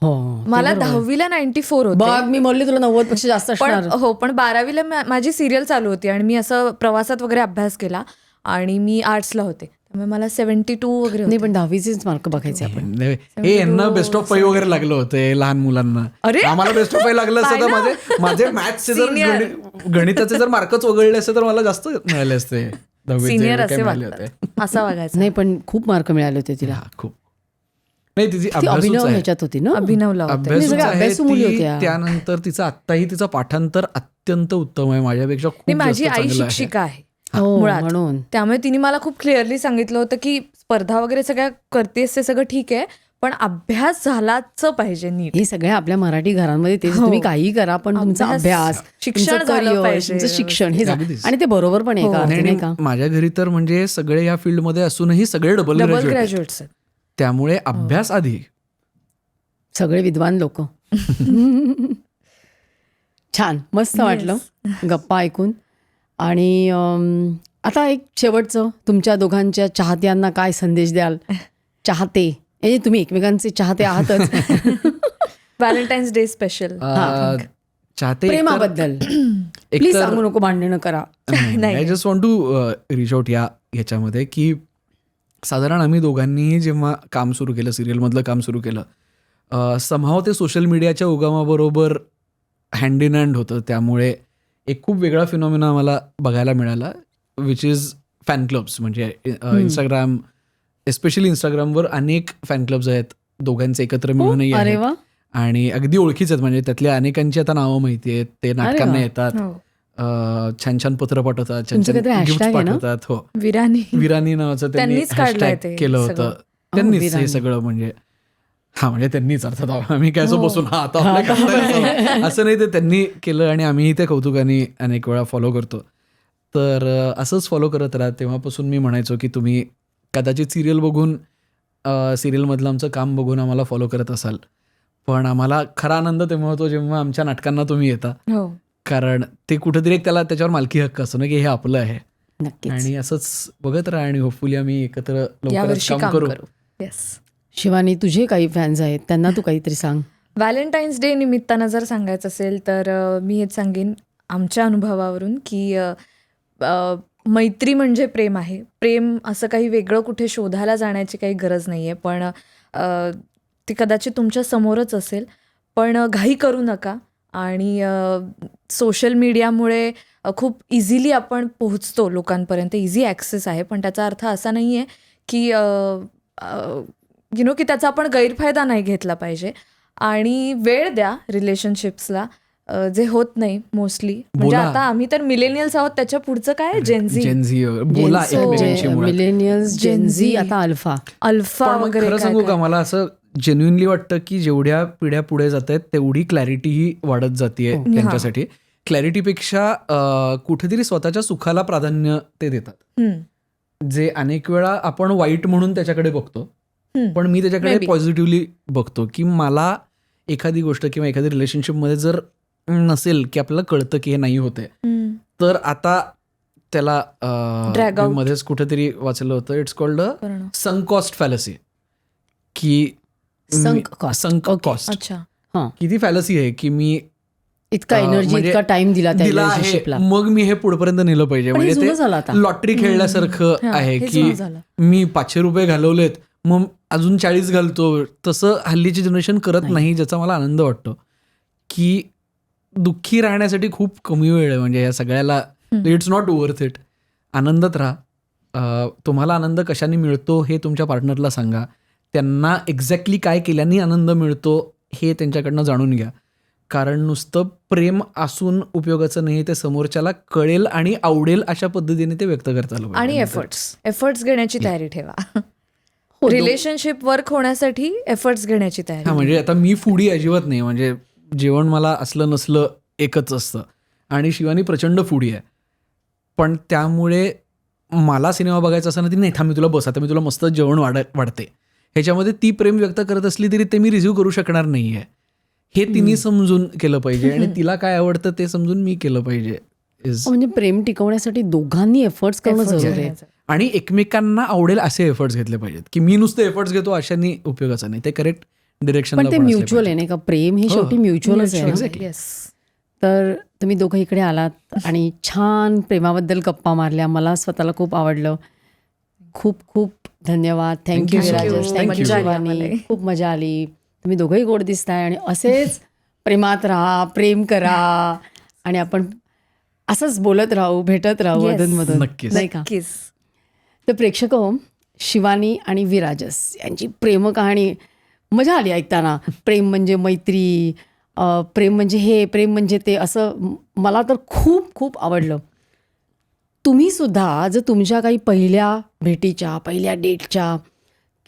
मला 10वीला 94 होते. बघ, मी म्हणले तुला 90 पेक्षा जास्त असणार. पण 12वीला माझी सिरियल चालू होती, आणि मी असं प्रवासात वगैरे अभ्यास केला, आणि मी आर्ट्सला होते, त्यामुळे मला 72 वगैरे. नाही, पण 10वीचेच मार्क बघायचे आपण. हे यांना बेस्ट ऑफ 5 वगैरे लागलं होतं लहान मुलांना. आम्हाला बेस्ट ऑफ 5 लागलं असतं तर माझे मॅथ्सचे जर गणिताचे जर मार्कच वगळले असते तर मला जास्त मिळाले असते. सिनियर असे असा वागायचं. नाही, पण खूप मार्क मिळाले होते तिला. खूप. नाही, तिची अभिनव ह्याच्यात होती ना, अभिनवला अभ्यासू मुली होत्या. त्यानंतर तिचं आत्ताही तिचं पाठांतर अत्यंत उत्तम आहे, माझ्यापेक्षा खूप. माझी आई शिक्षिका आहे मुळात, म्हणून त्यामुळे तिने मला खूप क्लिअरली सांगितलं होतं की स्पर्धा वगैरे सगळ्या करतेस ते सगळं ठीक आहे, पण अभ्यास झालाच पाहिजे नीट. हे सगळ्या आपल्या मराठी घरांमध्ये तेच, तुम्ही काही करा पण तुमचा अभ्यास, शिक्षण झालं पाहिजे, तुमचं शिक्षण हे आणि ते बरोबर पण आहे का, नाही का? माझ्या घरी तर म्हणजे सगळे या फील्डमध्ये असूनही सगळे डबल ग्रॅज्युएट्स, त्यामुळे अभ्यास आधी. सगळे विद्वान लोक. छान, मस्त वाटलं गप्पा ऐकून. आणि आता एक शेवटचं, तुमच्या दोघांच्या चाहत्यांना काय संदेश द्याल? चाहते तुम्ही एकमेकांचे चाहते आहातच. व्हॅलेंटाईन्स डे स्पेशल चाहते प्रेमाबद्दल प्लीज सांगू नको, भांडणं करा. I just want to reach out ह्याच्यामध्ये की साधारण आम्ही दोघांनीही जेव्हा काम सुरू केलं, सिरियलमधलं काम सुरू केलं, समहाव ते सोशल मीडियाच्या उगमाबरोबर हँड इन हँड होतं. त्यामुळे एक खूप वेगळा फिनॉमिना आम्हाला बघायला मिळाला, विच इज फॅन क्लब्स. म्हणजे इंस्टाग्राम, एस्पेशली इंस्टाग्रामवर अनेक फॅन क्लब्स आहेत दोघांचे एकत्र मिळूनही अरे आहेत. वा. आणि अगदी ओळखीच आहेत, म्हणजे त्यातल्या अनेकांची आता नावं माहिती आहेत. ते नाटकांना वा. येतात, हो. छान छान पत्र पाठवतात, छान तुमचं छान काहीतरी गिफ्ट hashtag आहे ना? पाठवतात. हो, विरानी विरानी नावाचं त्यांनी त्यांनीच काढलंय हॅशटॅग ते केलं होतं. सगळं. त्यांनीच विरानी. हे सगळं म्हणजे म्हणजे त्यांनीच अर्थात आम्ही काय असं हो. बसून आता आपल्या करताय असं नाही, ते त्यांनी केलं आणि आम्ही ते कौतुकाने अनेक वेळा फॉलो करतो. तर असंच फॉलो करत राहा. तेव्हापासून मी म्हणायचो की तुम्ही कदाचित सिरियल बघून, सिरियलमधलं आमचं काम बघून आम्हाला फॉलो करत असाल, पण आम्हाला खरा आनंद तेव्हा होतो जेव्हा आमच्या नाटकांना तुम्ही येता. हो. कारण ते कुठेतरी एक त्याच्यावर मालकी हक्क असतो ना, की हे आपलं आहे. नक्कीच. आणि असंच बघत राहा आणि होपफुली आम्ही एकत्र लवकरच यावर्षी काम काम करू. करू. येस. शिवानी, तुझे काही फॅन्स आहेत, त्यांना तू काहीतरी सांग. व्हॅलेंटाईन्स डे निमित्तानं जर सांगायचं असेल तर मी हेच सांगेन आमच्या अनुभवावरून की मैत्री म्हणजे प्रेम आहे. प्रेम असं काही वेगळं कुठे शोधायला जाण्याची काही गरज नाही आहे, पण ती कदाचित तुमच्या समोरच असेल. पण घाई करू नका. आणि सोशल मीडियामुळे खूप इझिली आपण पोहोचतो लोकांपर्यंत, इझी ॲक्सेस आहे, पण त्याचा अर्थ असा नाही आहे की की त्याचा आपण गैरफायदा नाही घेतला पाहिजे. आणि वेळ द्या रिलेशनशिप्सला, जे होत नाही मोस्टली. म्हणजे बोला. आता आम्ही तर मिलेनियल्स आहोत, त्याच्या पुढचं काय जेनझी, जेनझी बोला एकमेकांशी मुळात. मिलेनियल्स, जेनझी, आता अल्फा. अल्फा पण मग वगैरे खरं काय सांगू काय. का, मला असं जेन्युइनली वाटतं की जेवढ्या पिढ्या पुढे जात आहेत तेवढी क्लॅरिटीही वाढत जाते त्यांच्यासाठी. क्लॅरिटीपेक्षा कुठेतरी स्वतःच्या सुखाला प्राधान्य ते देतात, हम्म. जे अनेक वेळा आपण वाईट म्हणून त्याच्याकडे बघतो. पण मी त्याच्याकडे Maybe. पॉझिटिव्हली बघतो की मला एखादी गोष्ट किंवा एखादी रिलेशनशिपमध्ये जर नसेल की आपल्याला कळतं की हे नाही होते, हम्म. तर आता त्याला Drag out. मध्येच कुठेतरी वाचलं होतं, इट्स कॉल्ड करणं. Sunk cost fallacy. की Sunk cost. संक Okay. कॉस्ट अच्छा. की ती फॅलसी आहे की मी इतका एनर्जी, म्हणजे इतका टाइम दिला त्या दिला आहे, रिलेशनशिपला. मग मी हे पुढेपर्यंत नेलं पाहिजे. पण हे म्हणजे जुनं झालं आता. ते लॉटरी खेळल्यासारखं हा, आहे हे की जुनं झालं. मी 500 रुपये घालवलेत, मग अजून 40 घालतो. तसं हल्लीची जनरेशन करत नाही, ज्याचा मला आनंद वाटतो. की दुःखी राहण्यासाठी खूप कमी वेळ आहे, म्हणजे या सगळ्याला इट्स नॉट वर्थ इट. आनंदात राहा. तुम्हाला आनंद कशाने मिळतो हे तुमच्या पार्टनरला सांगा. त्यांना एक्झॅक्टली काय केल्याने आनंद मिळतो हे त्यांच्याकडनं जाणून घ्या. कारण नुसतं प्रेम असून उपयोगाचं नाही, ते समोरच्याला कळेल आणि आवडेल अशा पद्धतीने ते व्यक्त करता आलं पाहिजे. आणि एफर्ट्स घेण्याची तयारी ठेवा. हो, रिलेशनशिप वर्क होण्यासाठी एफर्ट्स घेण्याची हा, तयारी. म्हणजे आता मी फूडी अजिबात नाही, म्हणजे जेवण मला असलं नसलं एकच असतं. आणि शिवानी प्रचंड फूडी आहे, पण त्यामुळे मला सिनेमा बघायचा असं ना, ती नाही थांब मी तुला बस, आता मी तुला मस्त जेवण वाढते, ह्याच्यामध्ये ती प्रेम व्यक्त करत असली तरी ते मी रिझीव्ह करू शकणार नाही आहे. हे तिने समजून केलं पाहिजे आणि तिला काय आवडतं ते समजून मी केलं पाहिजे. म्हणजे प्रेम टिकवण्यासाठी दोघांनी एफर्ट्स करणं Efforts जरुरी आहे. घेण्याचं. आणि एकमेकांना आवडेल असे एफर्ट्स घेतले पाहिजेत. की मी नुसते एफर्ट्स घेतो अशाने उपयोगाचं नाही, ते करेक्ट डिरेक्शन. पण ते म्युच्युअल आहे नाही का, प्रेम हे शेवटी म्युच्युअलच आहे ना. Exactly. Yes. तर तुम्ही दोघं इकडे आलात आणि छान प्रेमाबद्दल गप्पा मारल्या. मला स्वतःला खूप आवडलं. खूप खूप धन्यवाद. Thank you Thank you so विराजस. much. Thank you Thank you. Shivani. खूप मजा आली. तुम्ही दोघंही गोड दिसताय आणि असेच प्रेमात राहा, प्रेम करा आणि आपण असंच बोलत राहू, भेटत राहू Yes. अधूनमधून, नक्कीच. नाही का. नक्कीच. तर प्रेक्षक हो, शिवानी आणि विराजस यांची प्रेम कहाणी मजा आली ऐकताना. प्रेम म्हणजे मैत्री, प्रेम म्हणजे हे, प्रेम म्हणजे ते, असं मला तर खूप खूप आवडलं. तुम्ही सुद्धा जर तुमच्या काही पहिल्या भेटीच्या, पहिल्या डेटच्या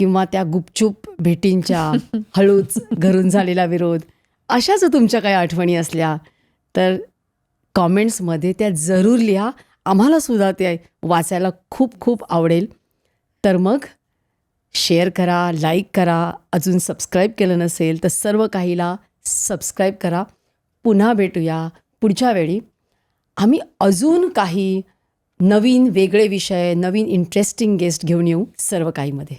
किंवा त्या गुपचूप भेटींच्या, हळूच घरून झालेला विरोध, अशा जर तुमच्या काही आठवणी असल्या तर कॉमेंट्समध्ये त्या जरूर लिहा. आम्हाला सुद्धा ते वाचायला खूप खूप आवडेल. तर मग शेअर करा, लाईक करा. अजून सबस्क्राईब केलं नसेल तर सर्व काहीला सबस्क्राईब करा. पुन्हा भेटूया पुढच्या वेळी. आम्ही अजून काही नवीन वेगळे विषय, नवीन इंटरेस्टिंग गेस्ट घेऊन येऊ सर्व काहीमध्ये.